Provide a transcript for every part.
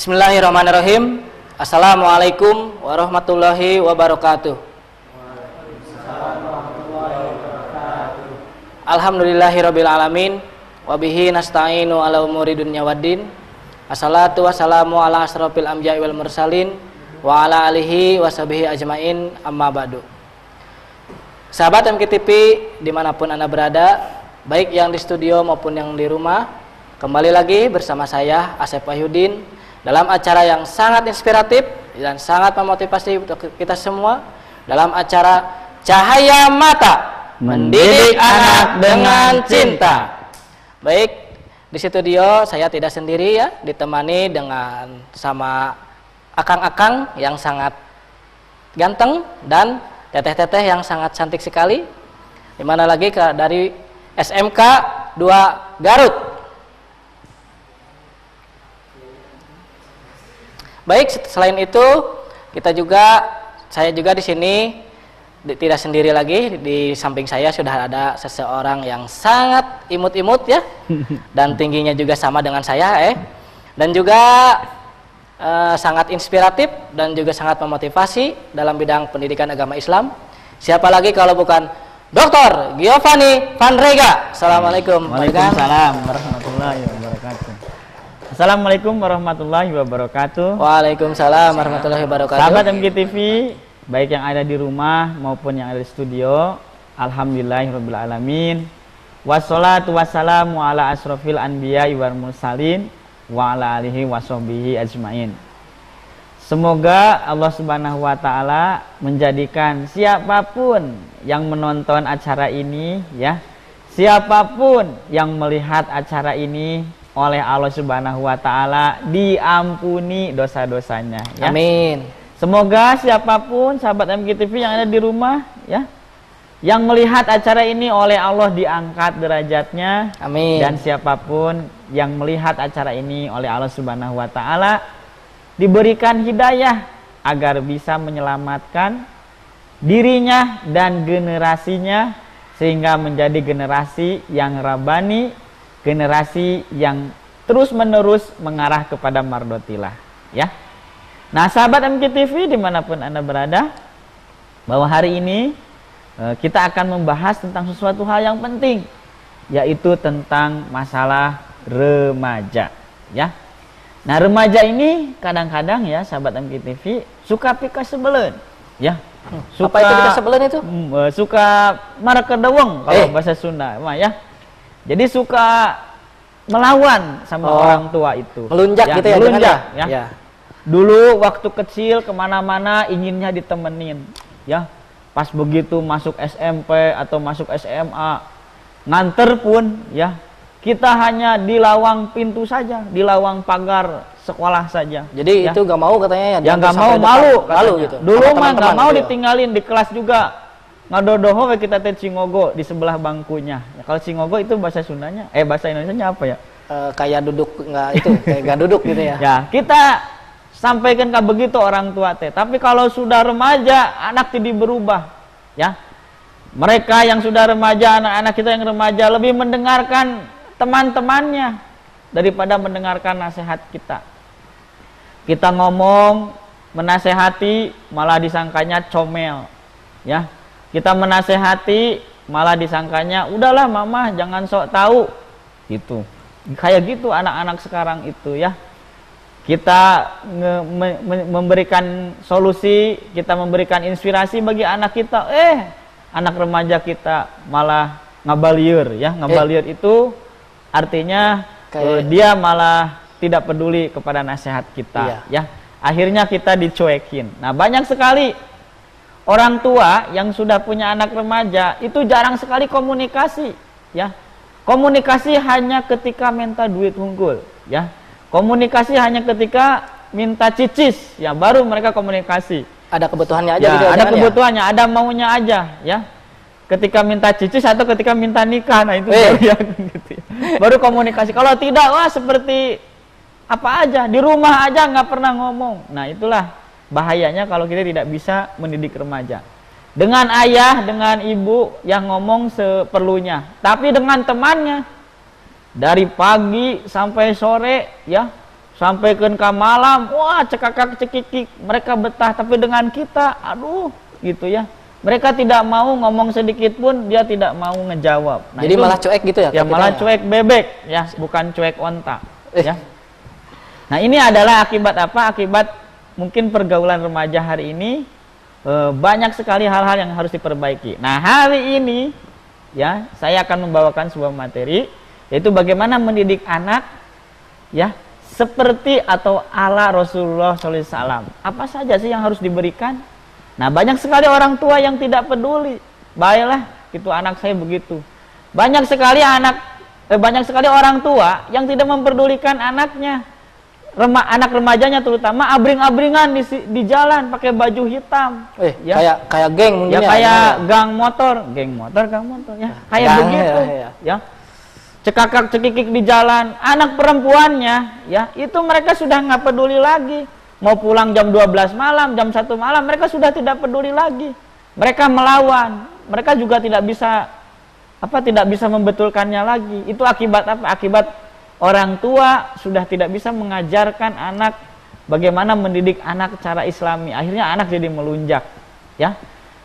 Bismillahirrahmanirrahim. Assalamualaikum warahmatullahi wabarakatuh. Alhamdulillahirabbil alamin wa bihi nasta'inu ala umuri dunya waddin. Assalatu wassalamu ala asrofil anbiya'i wal mursalin wa ala alihi washabihi ajmain, amma ba'du. Sahabat MKTV dimanapun Anda berada, baik yang di studio maupun yang di rumah, kembali lagi bersama saya Asep Wahyudin dalam acara yang sangat inspiratif dan sangat memotivasi untuk kita semua, dalam acara Cahaya Mata Mendidik Anak dengan Cinta. Baik, di studio saya tidak sendiri ya, ditemani dengan sama akang-akang yang sangat ganteng dan teteh-teteh yang sangat cantik sekali. Dimana lagi dari SMK 2 Garut. Baik, selain itu saya juga di sini tidak sendiri lagi. Di samping saya sudah ada seseorang yang sangat imut-imut ya, dan tingginya juga sama dengan saya dan juga sangat inspiratif dan juga sangat memotivasi dalam bidang pendidikan agama Islam. Siapa lagi kalau bukan Dr. Giovanni Vanrega. Assalamualaikum. Waalaikumsalam warahmatullahi wabarakatuh. Assalamualaikum warahmatullahi wabarakatuh. Waalaikumsalam warahmatullahi wabarakatuh. Sahabat MKTV, baik yang ada di rumah maupun yang ada di studio, alhamdulillahirabbil alamin. Wassalatu wassalamu ala asrofil anbiya'i wal mursalin wa ala alihi washabihi ajmain. Semoga Allah Subhanahu wa taala menjadikan siapapun yang menonton acara ini ya, siapapun yang melihat acara ini oleh Allah Subhanahu wa taala diampuni dosa-dosanya ya. Amin. Semoga siapapun sahabat MKTV yang ada di rumah ya, yang melihat acara ini oleh Allah diangkat derajatnya. Amin. Dan siapapun yang melihat acara ini oleh Allah Subhanahu wa taala diberikan hidayah agar bisa menyelamatkan dirinya dan generasinya sehingga menjadi generasi yang rabbani, generasi yang terus-menerus mengarah kepada mardotilah ya. Nah sahabat MKTV dimanapun Anda berada, bahwa hari ini kita akan membahas tentang sesuatu hal yang penting, yaitu tentang masalah remaja ya. Nah remaja ini kadang-kadang ya sahabat MKTV suka pika sebelen ya. Suka, apa itu pika sebelen itu? Suka marakedeweng kalau bahasa Sunda ya. Jadi suka melawan sama orang tua itu. Melunjak ya, gitu ya? Melunjak ya. Ya. Dulu waktu kecil kemana-mana inginnya ditemenin ya. Pas begitu masuk SMP atau masuk SMA, nganter pun ya, kita hanya di lawang pintu saja, di lawang pagar sekolah saja. Jadi ya, itu gak mau katanya ya? Yang gak mau, malu gitu. Dulu mah gak mau gitu ditinggalin di kelas juga. Ngadodoho kita teh cingogo di sebelah bangkunya. Ya, kalau cingogo itu bahasa Sundanya, bahasa Indonesianya apa ya? Kayak duduk kayak gak duduk gitu ya. Ya, kita sampaikan kayak begitu orang tua teh. Tapi kalau sudah remaja, anak tidak berubah, ya. Mereka yang sudah remaja, anak-anak kita yang remaja lebih mendengarkan teman-temannya daripada mendengarkan nasihat kita. Kita ngomong, menasehati, malah disangkanya comel, ya. Kita menasehati malah disangkanya udahlah mama jangan sok tahu gitu. Kayak gitu anak-anak sekarang itu ya. Kita memberikan solusi, kita memberikan inspirasi bagi anak kita, anak remaja kita malah ngabalieur ya. Ngabalieur itu artinya dia malah tidak peduli kepada nasihat kita ya. Akhirnya kita dicuekin. Nah, banyak sekali orang tua yang sudah punya anak remaja itu jarang sekali komunikasi ya. Komunikasi hanya ketika minta duit unggul ya. Komunikasi hanya ketika minta cicis ya, baru mereka komunikasi. Ada kebutuhannya aja ya, gitu, ada kebutuhannya, ada maunya aja ya. ketika minta cicis atau ketika minta nikah. Nah itu baru yang gitu ya. Baru komunikasi. Kalau tidak, wah seperti apa aja, di rumah aja nggak pernah ngomong. Nah itulah bahayanya kalau kita tidak bisa mendidik remaja. Dengan ayah, dengan ibu yang ngomong seperlunya, tapi dengan temannya dari pagi sampai sore ya, sampai ke malam, wah cekakak cekikik, mereka betah. Tapi dengan kita, aduh gitu ya, mereka tidak mau ngomong sedikit pun, dia tidak mau ngejawab. Nah, jadi malah cuek gitu ya? Ya malah cuek bebek ya, bukan cuek onta ya. Nah ini adalah akibat apa? Akibat mungkin pergaulan remaja hari ini. Banyak sekali hal-hal yang harus diperbaiki. Nah hari ini ya saya akan membawakan sebuah materi, yaitu bagaimana mendidik anak ya seperti atau ala Rasulullah SAW. Apa saja sih yang harus diberikan? Nah banyak sekali orang tua yang tidak peduli. Baiklah, itu anak saya begitu. Banyak sekali orang tua yang tidak memperdulikan anaknya. Anak remajanya terutama abring-abringan di jalan pakai baju hitam ya. kayak geng mungkin ya, kayak gang motor ya, kayak begitu ya. Cekakak cekikik di jalan. Anak perempuannya ya, itu mereka sudah nggak peduli lagi. Mau pulang jam 12 malam, jam 1 malam, mereka sudah tidak peduli lagi. Mereka melawan. Mereka juga tidak bisa membetulkannya lagi. Itu akibat apa? Akibat orang tua sudah tidak bisa mengajarkan anak bagaimana mendidik anak secara islami. Akhirnya anak jadi melunjak ya.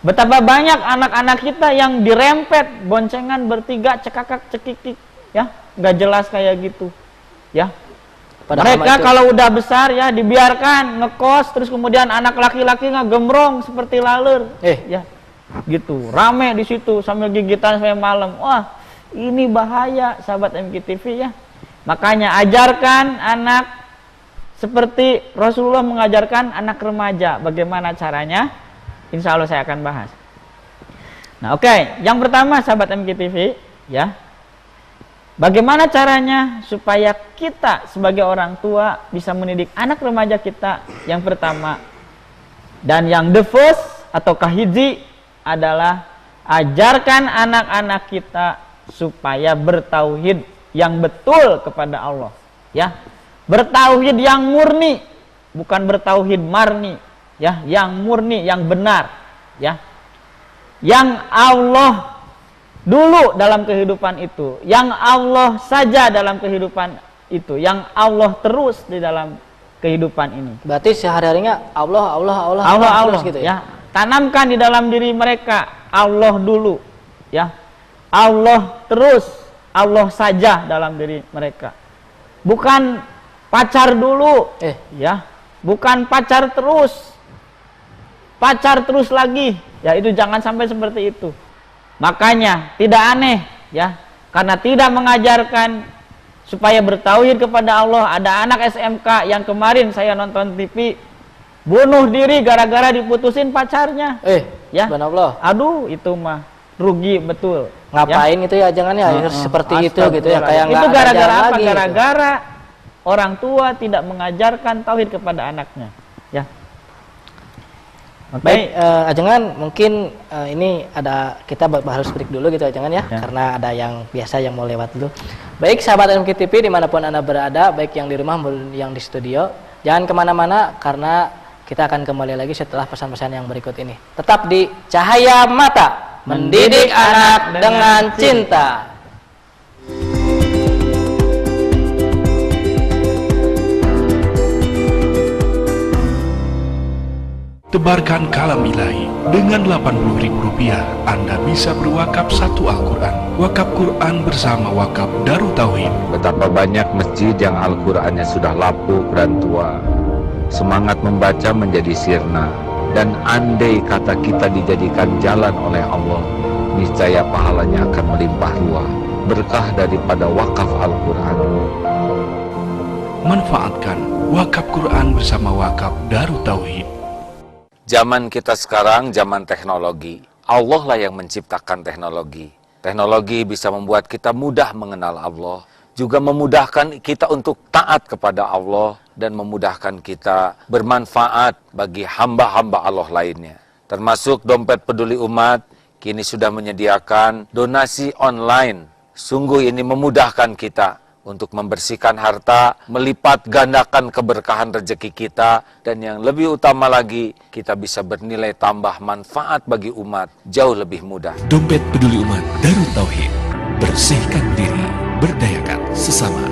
Betapa banyak anak-anak kita yang dirempet boncengan bertiga cekakak cekikik ya, nggak jelas kayak gitu ya. Mereka kalau udah besar ya dibiarkan ngekos, terus kemudian anak laki-laki ngegembrong seperti laler ya gitu, rame di situ sambil gigitan sampai malam. Wah ini bahaya sahabat MKTV ya. Makanya ajarkan anak seperti Rasulullah mengajarkan anak remaja. Bagaimana caranya? Insya Allah saya akan bahas. Nah oke, yang pertama sahabat MKTV ya, bagaimana caranya supaya kita sebagai orang tua bisa mendidik anak remaja kita? Yang pertama dan yang the first atau kahiji adalah ajarkan anak-anak kita supaya bertauhid yang betul kepada Allah ya, bertauhid yang murni, bukan bertauhid marni ya, yang murni, yang benar ya, yang Allah dulu dalam kehidupan itu, yang Allah saja dalam kehidupan itu, yang Allah terus di dalam kehidupan ini. Berarti sehari-harinya Allah gitu ya. Tanamkan di dalam diri mereka Allah dulu ya, Allah terus, Allah saja dalam diri mereka. Bukan pacar dulu ya, bukan pacar terus lagi ya, itu jangan sampai seperti itu. Makanya tidak aneh ya, karena tidak mengajarkan supaya bertauhid kepada Allah. Ada anak SMK yang kemarin saya nonton TV bunuh diri gara-gara diputusin pacarnya ya. Subhanallah. Aduh itu mah rugi betul. Ngapain ya? Itu ya jangan ya seperti itu gitu ya, kayak itu gara-gara apa? Gara-gara orang tua tidak mengajarkan tauhid kepada anaknya ya. Baik, Ajengan mungkin ini ada kita harus break dulu gitu Ajengan ya, karena ada yang biasa yang mau lewat dulu. Baik sahabat MKTV dimanapun Anda berada, baik yang di rumah maupun yang di studio, jangan kemana-mana karena kita akan kembali lagi setelah pesan-pesan yang berikut ini. Tetap di Cahaya Mata, mendidik anak dengan cinta. Tebarkan kalam ilahi. Dengan Rp80.000 Anda bisa berwakaf 1 Al-Quran. Wakaf Quran bersama wakaf Darut Tauhid. Betapa banyak masjid yang Al-Qurannya sudah lapuk dan tua. Semangat membaca menjadi sirna. Dan andai kata kita dijadikan jalan oleh Allah, niscaya pahalanya akan melimpah ruah. Berkah daripada wakaf Al-Quran. Manfaatkan wakaf Quran bersama wakaf Darut Tauhid. Zaman kita sekarang zaman teknologi. Allah lah yang menciptakan teknologi. Teknologi bisa membuat kita mudah mengenal Allah, juga memudahkan kita untuk taat kepada Allah dan memudahkan kita bermanfaat bagi hamba-hamba Allah lainnya. Termasuk dompet peduli umat kini sudah menyediakan donasi online. Sungguh ini memudahkan kita untuk membersihkan harta, melipat gandakan keberkahan rezeki kita, dan yang lebih utama lagi, kita bisa bernilai tambah manfaat bagi umat jauh lebih mudah. Dompet Peduli Umat Darut Tauhid. Bersihkan diri, berdayakan sesama.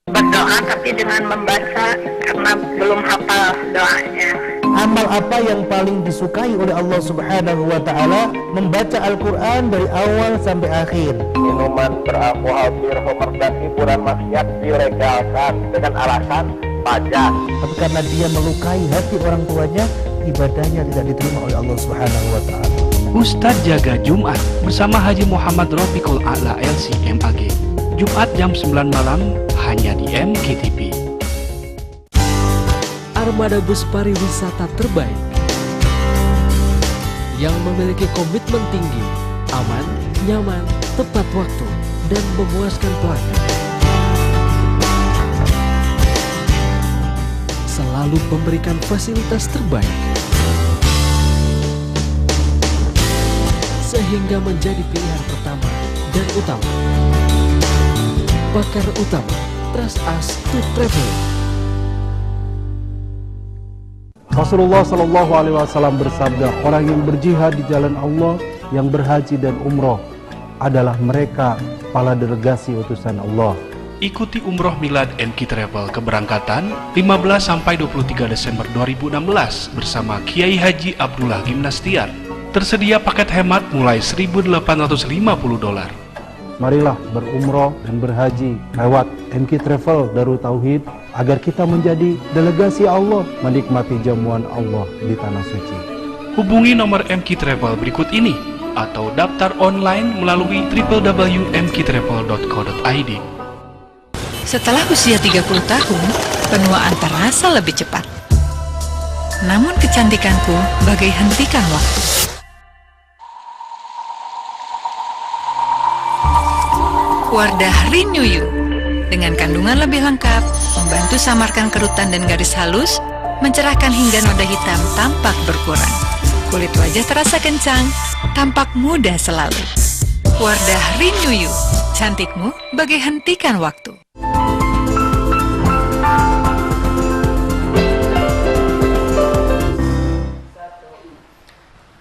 Berdoa tapi dengan membaca karena belum hafal doanya. Amal apa yang paling disukai oleh Allah Subhanahu wa taala? Membaca Al-Qur'an dari awal sampai akhir. Minuman beralkohol, homer dan hiburan maksiat dilegalkan dengan alasan pajak. Tapi karena dia melukai hati orang tuanya, ibadahnya tidak diterima oleh Allah Subhanahu wa taala. Ustadz Jaga Jumat bersama Haji Muhammad Rofiqul A'la LC MAG. Jumat jam 9 malam hanya di MKTV. Armada bus pariwisata terbaik yang memiliki komitmen tinggi, aman, nyaman, tepat waktu, dan memuaskan pelanggan. Selalu memberikan fasilitas terbaik sehingga menjadi pilihan pertama dan utama. Pakar utama, trust us to travel. Rasulullah Shallallahu Alaihi Wasallam bersabda, orang yang berjihad di jalan Allah, yang berhaji dan umroh adalah mereka kepala delegasi utusan Allah. Ikuti Umroh Milad MK Travel keberangkatan 15 sampai 23 Desember 2016 bersama Kiai Haji Abdullah Gimnastiar. Tersedia paket hemat mulai $1.850. Marilah berumroh dan berhaji lewat MK Travel Darut Tauhid agar kita menjadi delegasi Allah menikmati jamuan Allah di Tanah Suci. Hubungi nomor MK Travel berikut ini atau daftar online melalui www.mktravel.co.id. Setelah usia 30 tahun, penuaan terasa lebih cepat. Namun kecantikanku bagai hentikan waktu. Wardah Renew You dengan kandungan lebih lengkap, membantu samarkan kerutan dan garis halus, mencerahkan hingga noda hitam tampak berkurang. Kulit wajah terasa kencang, tampak muda selalu. Wardah Renew You, cantikmu bagai hentikan waktu.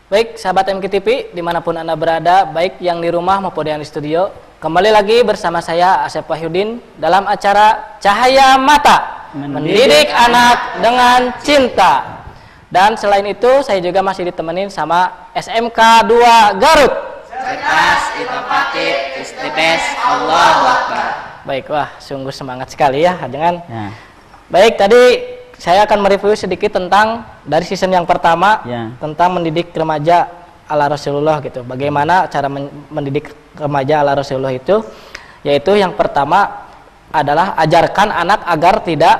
Baik, sahabat MKTV, dimanapun Anda berada, baik yang di rumah maupun yang di studio, kembali lagi bersama saya Asep Wahyudin dalam acara Cahaya Mata, mendidik anak dengan cinta. Dan selain itu, saya juga masih ditemenin sama SMK 2 Garut. Cerdas, inovatif, istimes, Allahu Akbar. Baik, wah sungguh semangat sekali ya, jangan. Ya. Baik, tadi saya akan mereview sedikit tentang dari season yang pertama tentang mendidik remaja ala Rasulullah gitu. Bagaimana cara mendidik remaja ala Rasulullah itu? Yaitu yang pertama adalah ajarkan anak agar tidak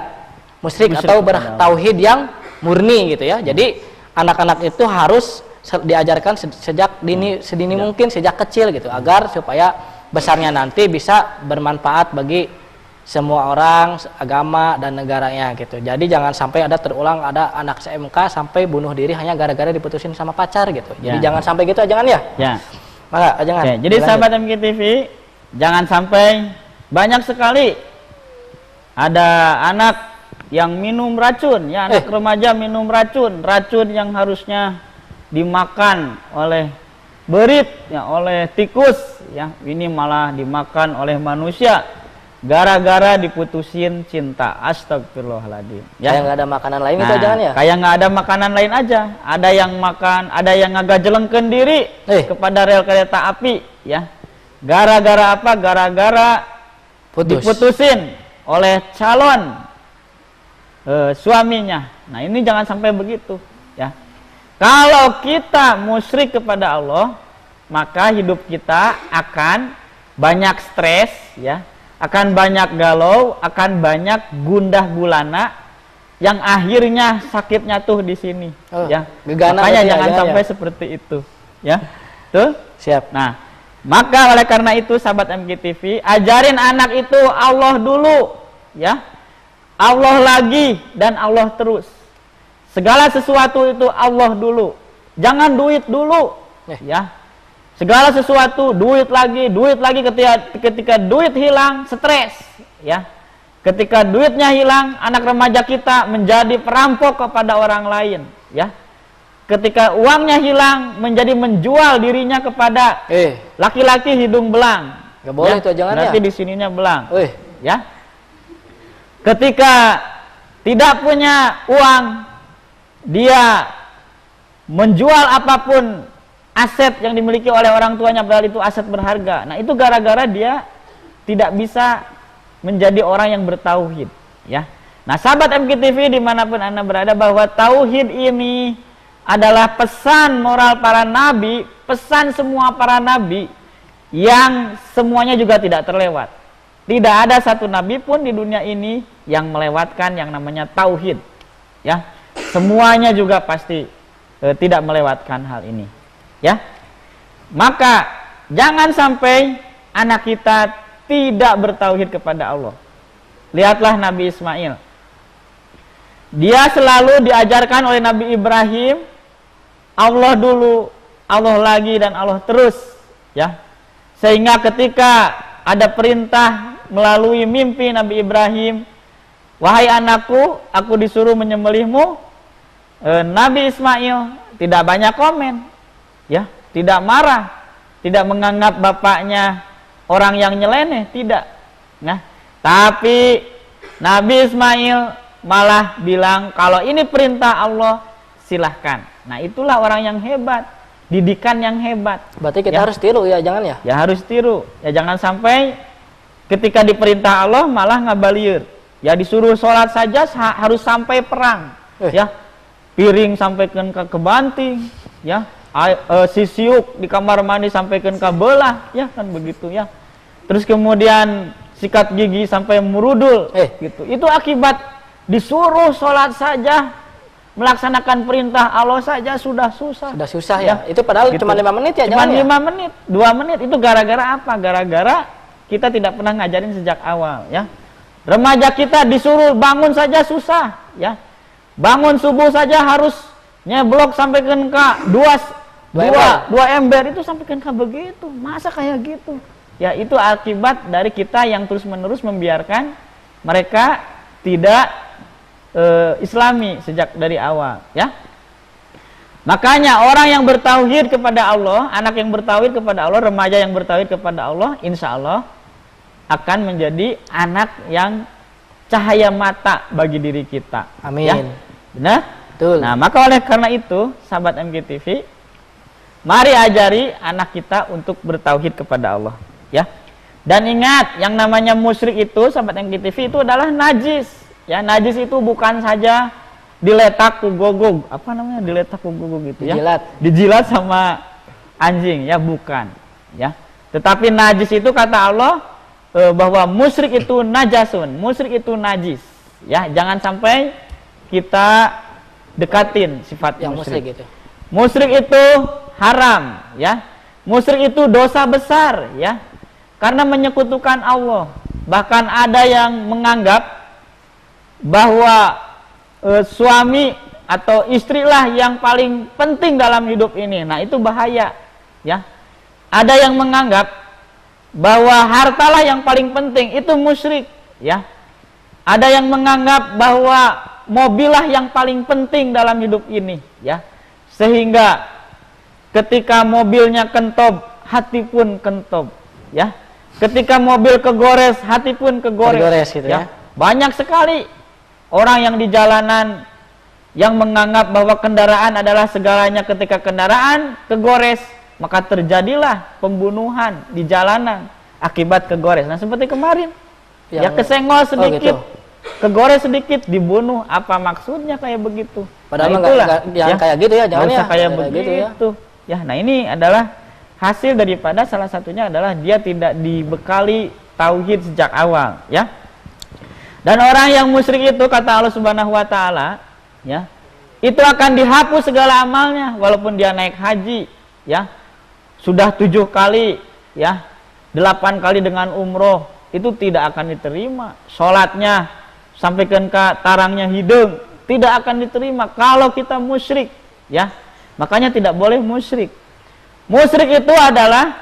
musyrik atau bertauhid yang murni gitu ya. Jadi anak-anak itu harus diajarkan sejak sedini mungkin, sejak kecil gitu, agar supaya besarnya nanti bisa bermanfaat bagi semua orang, agama, dan negaranya gitu. Jadi jangan sampai terulang ada anak SMK sampai bunuh diri hanya gara-gara diputusin sama pacar gitu. Jadi jangan sampai gitu, jangan ya. Ya. Maka jangan. Oke, jadi sahabat MKTV, jangan sampai banyak sekali ada anak yang minum racun, ya anak remaja minum racun yang harusnya dimakan oleh berit, ya oleh tikus, ya ini malah dimakan oleh manusia. Gara-gara diputusin cinta. Astagfirullahaladzim ya. Kayak nggak ada makanan lain itu jangan ya. Kayak nggak ada makanan lain aja. Ada yang makan, ada yang ngagajelengkeun diri kepada rel kereta api ya. Gara-gara apa? Gara-gara diputusin oleh calon suaminya. Nah ini jangan sampai begitu ya. Kalau kita musyrik kepada Allah, maka hidup kita akan banyak stres ya, akan banyak galau, akan banyak gundah gulana yang akhirnya sakitnya tuh di sini ya. Makanya jangan sampai seperti itu ya. Tuh siap. Nah, maka oleh karena itu sahabat MKTV, ajarin anak itu Allah dulu ya. Allah lagi dan Allah terus. Segala sesuatu itu Allah dulu. Jangan duit dulu. ya. Segala sesuatu, duit lagi ketika duit hilang, stres, ya. Ketika duitnya hilang, anak remaja kita menjadi perampok kepada orang lain, ya. Ketika uangnya hilang, menjadi menjual dirinya kepada laki-laki hidung belang. Gak boleh itu, jangan berarti ya. di sininya belang, ya. Ketika tidak punya uang, dia menjual apapun aset yang dimiliki oleh orang tuanya, padahal itu aset berharga. Nah, itu gara-gara dia tidak bisa menjadi orang yang bertauhid, ya. Nah, sahabat MKTV dimanapun Anda berada, bahwa tauhid ini adalah pesan moral para nabi, pesan semua para nabi, yang semuanya juga tidak terlewat. Tidak ada satu nabi pun di dunia ini yang melewatkan yang namanya tauhid, ya. Semuanya juga pasti tidak melewatkan hal ini, ya. Maka jangan sampai anak kita tidak bertauhid kepada Allah. Lihatlah Nabi Ismail, dia selalu diajarkan oleh Nabi Ibrahim, Allah dulu, Allah lagi, dan Allah terus, ya. Sehingga ketika ada perintah melalui mimpi Nabi Ibrahim, wahai anakku, aku disuruh menyembelihmu, Nabi Ismail tidak banyak komen, ya, tidak marah, tidak menganggap bapaknya orang yang nyeleneh, tidak. Nah, tapi Nabi Ismail malah bilang, kalau ini perintah Allah, silahkan. Nah, itulah orang yang hebat, didikan yang hebat. Berarti kita harus tiru, ya, jangan ya? Ya harus tiru, ya, jangan sampai ketika diperintah Allah malah ngabalieur. Ya, disuruh sholat saja harus sampai perang, ya. Piring sampaikan ke banting, ya. Sisiuk di kamar mandi sampaikan ke belah, ya, kan begitu, ya. Terus kemudian sikat gigi sampai merudul, gitu. Itu akibat disuruh sholat saja, melaksanakan perintah Allah saja sudah susah. Sudah susah, ya. Itu padahal gitu. Cuma 5 menit, ya, cuma jangan 5 menit, 2 menit. Itu gara-gara apa? Gara-gara kita tidak pernah ngajarin sejak awal, ya. Remaja kita disuruh bangun saja susah, ya. Bangun subuh saja harus nyeblok sampai ke dua ember itu sampai ke begitu. Masa kayak gitu? Ya, itu akibat dari kita yang terus-menerus membiarkan mereka tidak islami sejak dari awal, ya. Makanya orang yang bertauhid kepada Allah, anak yang bertauhid kepada Allah, remaja yang bertauhid kepada Allah, insya Allah akan menjadi anak yang cahaya mata bagi diri kita. Amin. Ya? Benar? Betul. Nah, maka oleh karena itu, sahabat MKTV, mari ajari anak kita untuk bertauhid kepada Allah, ya. Dan ingat, yang namanya musyrik itu, sahabat MKTV, itu adalah najis. Ya, najis itu bukan saja diletak ku gogog, apa namanya, diletak ku gogog gitu, ya. Dijilat sama anjing, ya, bukan, ya. Tetapi najis itu kata Allah bahwa musyrik itu najasun, musyrik itu najis, ya. Jangan sampai kita dekatin sifat yang musyrik itu. Musyrik itu haram, ya. Musyrik itu dosa besar, ya. Karena menyekutukan Allah. Bahkan ada yang menganggap bahwa suami atau istrilah yang paling penting dalam hidup ini. Nah, itu bahaya, ya. Ada yang menganggap bahwa hartalah yang paling penting, itu musyrik, ya. Ada yang menganggap bahwa mobillah yang paling penting dalam hidup ini, ya. Sehingga ketika mobilnya kentob, hati pun kentob, ya. Ketika mobil kegores, hati pun kegores, gitu, ya. Banyak sekali orang yang di jalanan yang menganggap bahwa kendaraan adalah segalanya. Ketika kendaraan kegores, maka terjadilah pembunuhan di jalanan akibat kegores. Nah, seperti kemarin, ya, kesenggol sedikit, kegores sedikit, dibunuh. Apa maksudnya kayak begitu? Padahal nah, itulah, jangan kayak gitu, ya, jangan ya. Kayak begitu, gitu, ya. Nah, ini adalah hasil daripada salah satunya adalah dia tidak dibekali tauhid sejak awal, ya. Dan orang yang musyrik itu kata Allah Subhanahu wa taala, ya, itu akan dihapus segala amalnya walaupun dia naik haji, ya. Sudah 7 kali, ya. 8 kali dengan umroh, itu tidak akan diterima. Sholatnya sampaikan ke tarangnya hidung, tidak akan diterima kalau kita musyrik, ya. Makanya tidak boleh musyrik. Musyrik itu adalah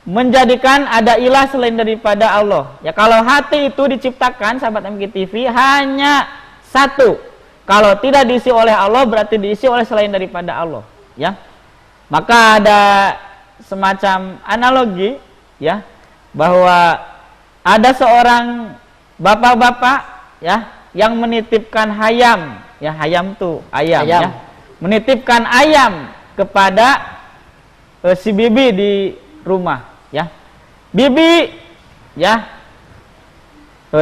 menjadikan ada ilah selain daripada Allah. Ya, kalau hati itu diciptakan, sahabat MKTV, hanya satu. Kalau tidak diisi oleh Allah, berarti diisi oleh selain daripada Allah. Ya, maka ada semacam analogi, ya, bahwa ada seorang bapak-bapak, ya, yang menitipkan hayam, ya, hayam tuh ayam. Ya, menitipkan ayam kepada si bibi di rumah, ya. Bibi, ya,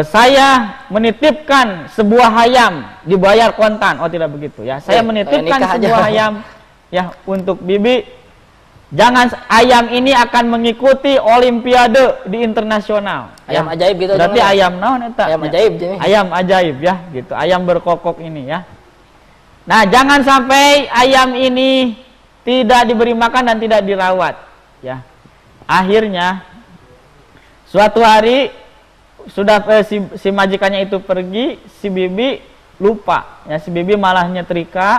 saya menitipkan sebuah ayam, dibayar kontan. Oh, tidak begitu, ya. Saya menitipkan sebuah ayam, ya, untuk bibi. Jangan, ayam ini akan mengikuti olimpiade di internasional. Ayam ya. ajaib gitu. Berarti ayam naon eta? Ayam ajaib jadi. Ayam ajaib, ya, gitu. Ayam berkokok ini, ya. Nah, jangan sampai ayam ini tidak diberi makan dan tidak dirawat, ya. Akhirnya suatu hari sudah si majikannya itu pergi, si bibi lupa, ya, si bibi malah nyetrika,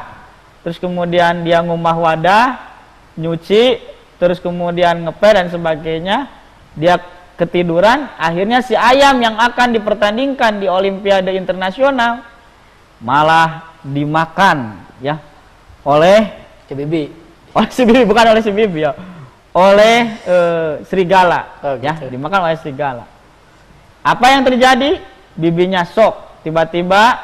terus kemudian dia ngumah wadah, nyuci, terus kemudian ngepel dan sebagainya, dia ketiduran. Akhirnya si ayam yang akan dipertandingkan di olimpiade internasional malah dimakan, ya, oleh si bibi. Oleh si bibi, bukan oleh si bibi, ya, oleh serigala. Ya, dimakan oleh serigala. Apa yang terjadi? Bibinya shock. Tiba-tiba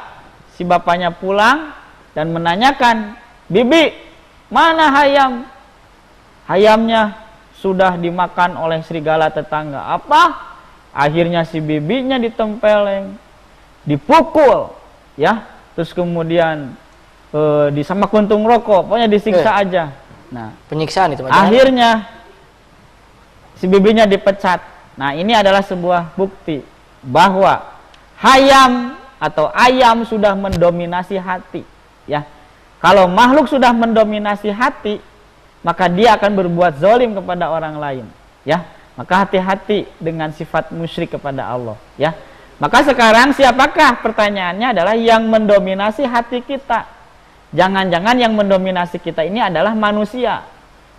si bapaknya pulang dan menanyakan, "Bibi, mana hayam?" Hayamnya sudah dimakan oleh serigala tetangga. Apa? Akhirnya si bibinya ditempeleng, dipukul, ya, terus kemudian disama kuntung rokok, pokoknya disiksa aja. Nah, penyiksaan itu. Akhirnya si bibinya dipecat. Nah, ini adalah sebuah bukti bahwa hayam atau ayam sudah mendominasi hati, ya. Kalau makhluk sudah mendominasi hati, maka dia akan berbuat zalim kepada orang lain, ya. Maka hati-hati dengan sifat musyrik kepada Allah, ya. Maka sekarang siapakah, pertanyaannya adalah yang mendominasi hati kita? Jangan-jangan yang mendominasi kita ini adalah manusia,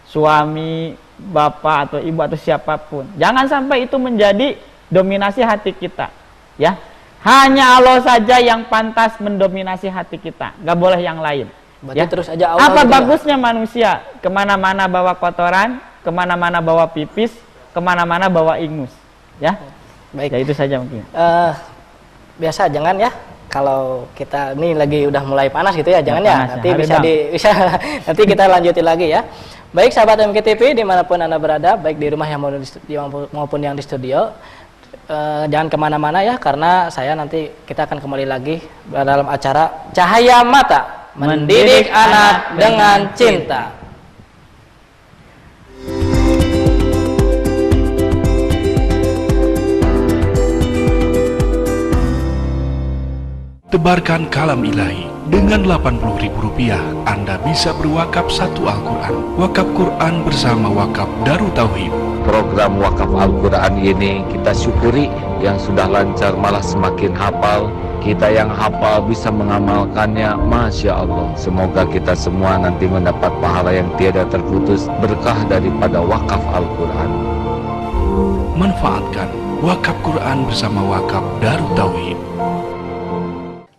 suami, bapak atau ibu atau siapapun. Jangan sampai itu menjadi dominasi hati kita, ya. Hanya Allah saja yang pantas mendominasi hati kita, gak boleh yang lain. Berarti ya. Terus aja Allah. Apa bagusnya manusia? Kemana-mana bawa kotoran, kemana-mana bawa pipis, kemana-mana bawa ingus, ya. Baik. Ya, itu saja mungkin. Biasa jangan, ya. Kalau kita ini lagi udah mulai panas gitu ya, jangan, ya. Nanti bisa nanti kita lanjutin lagi, ya. Baik sahabat MKTV dimanapun Anda berada, baik di rumah yang maupun yang di studio, jangan kemana-mana, ya, karena kita akan kembali lagi dalam acara Cahaya Mata, mendidik anak dengan cinta. Tebarkan kalam ilahi. Dengan Rp80.000 Anda bisa berwakaf satu Al-Quran. Wakaf Quran bersama Wakaf Darut Tauhid. Program wakaf Al-Quran ini kita syukuri, yang sudah lancar malah semakin hafal. Kita yang hafal bisa mengamalkannya, Masya Allah. Semoga kita semua nanti mendapat pahala yang tiada terputus, berkah daripada wakaf Al-Quran. Manfaatkan Wakaf Quran bersama Wakaf Darut Tauhid.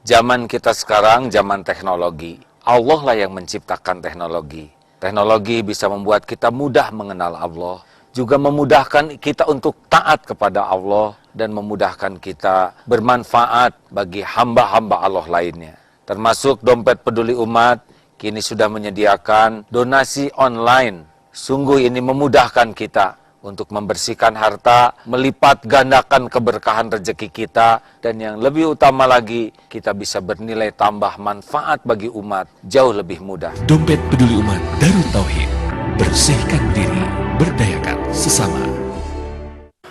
Zaman kita sekarang zaman teknologi. Allah lah yang menciptakan teknologi. Teknologi bisa membuat kita mudah mengenal Allah, juga memudahkan kita untuk taat kepada Allah, dan memudahkan kita bermanfaat bagi hamba-hamba Allah lainnya. Termasuk Dompet Peduli Umat kini sudah menyediakan donasi online. Sungguh ini memudahkan kita untuk membersihkan harta, melipat gandakan keberkahan rezeki kita, dan yang lebih utama lagi, kita bisa bernilai tambah manfaat bagi umat jauh lebih mudah. Dompet Peduli Umat Darut Tauhid, bersihkan diri, berdayakan sesama.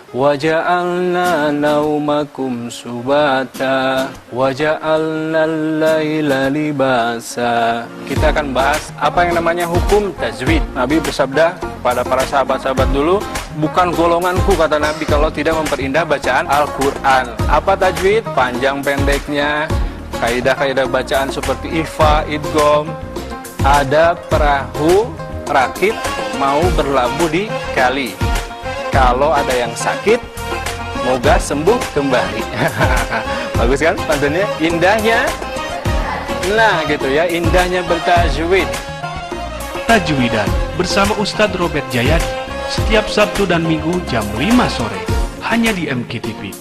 Waja'alna naumakum subata waja'alna al-laila libasa. Kita akan bahas apa yang namanya hukum tajwid. Nabi bersabda kepada para sahabat-sahabat dulu, bukan golonganku, kata Nabi, kalau tidak memperindah bacaan Al-Quran. Apa tajwid? Panjang pendeknya, kaidah-kaidah bacaan seperti ifa, idgham, ada perahu, rakit mau berlabuh di kali. Kalau ada yang sakit, moga sembuh kembali. Bagus kan pantunnya? Indahnya. Nah gitu ya, indahnya bertajwid. Tajwidan bersama Ustadz Robert Jayadi setiap Sabtu dan Minggu jam 5 sore hanya di MKTV.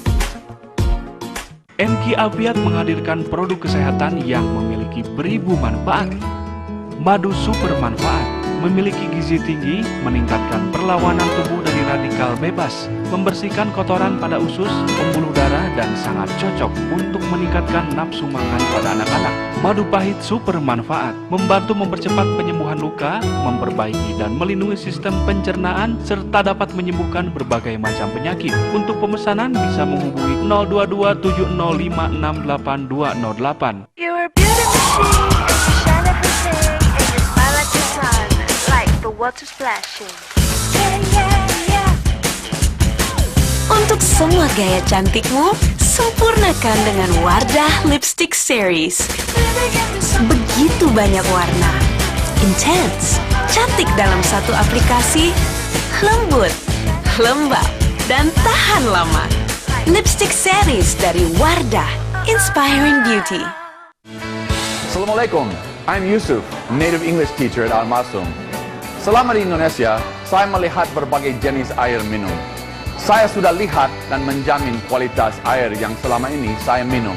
MK Afiat menghadirkan produk kesehatan yang memiliki beribu manfaat. Madu super manfaat, memiliki gizi tinggi, meningkatkan perlawanan tubuh dari radikal bebas, membersihkan kotoran pada usus, pembuluh darah, dan sangat cocok untuk meningkatkan nafsu makan pada anak-anak. Madu pahit super manfaat, membantu mempercepat penyembuhan luka, memperbaiki dan melindungi sistem pencernaan, serta dapat menyembuhkan berbagai macam penyakit. Untuk pemesanan bisa menghubungi 022 705 68208. Water splashing. Untuk semua gaya cantikmu, sempurnakan dengan Wardah Lipstick Series. Begitu banyak warna, intense, cantik dalam satu aplikasi, lembut, lembab, dan tahan lama. Lipstick Series dari Wardah, Inspiring Beauty. Assalamualaikum, I'm Yusuf, native English teacher at Al-Masum. Selama di Indonesia, saya melihat berbagai jenis air minum. Saya sudah lihat dan menjamin kualitas air yang selama ini saya minum.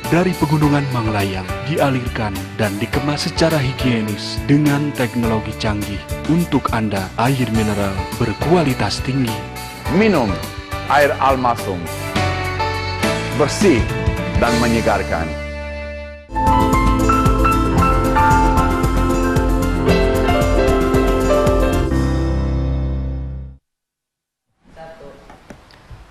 Dari pegunungan Manglayang dialirkan dan dikemas secara higienis dengan teknologi canggih untuk Anda air mineral berkualitas tinggi. Minum air Al-Masum, bersih dan menyegarkan.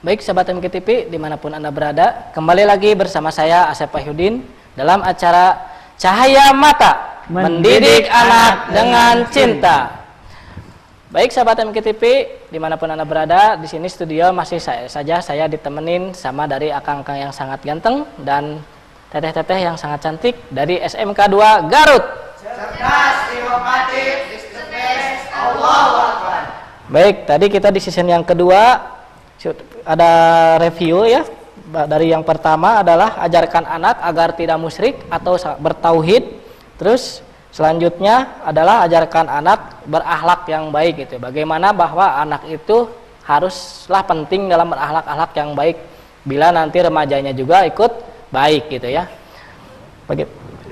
Baik sahabat MKTV dimanapun Anda berada, kembali lagi bersama saya Asep Wahyudin dalam acara Cahaya Mata Mendidik Anak dengan Cinta. Baik sahabat MKTV dimanapun Anda berada, di sini studio masih saya ditemenin sama dari akang-akang yang sangat ganteng dan teteh-teteh yang sangat cantik dari SMK 2 Garut. Cerdas, inovatif, cerdas, Allahu Akbar. Baik, tadi kita di season yang kedua ada review ya. Dari yang pertama adalah ajarkan anak agar tidak musyrik atau bertauhid. Terus selanjutnya adalah ajarkan anak berakhlak yang baik gitu. Bagaimana bahwa anak itu haruslah penting dalam berakhlak yang baik bila nanti remajanya juga ikut baik gitu ya.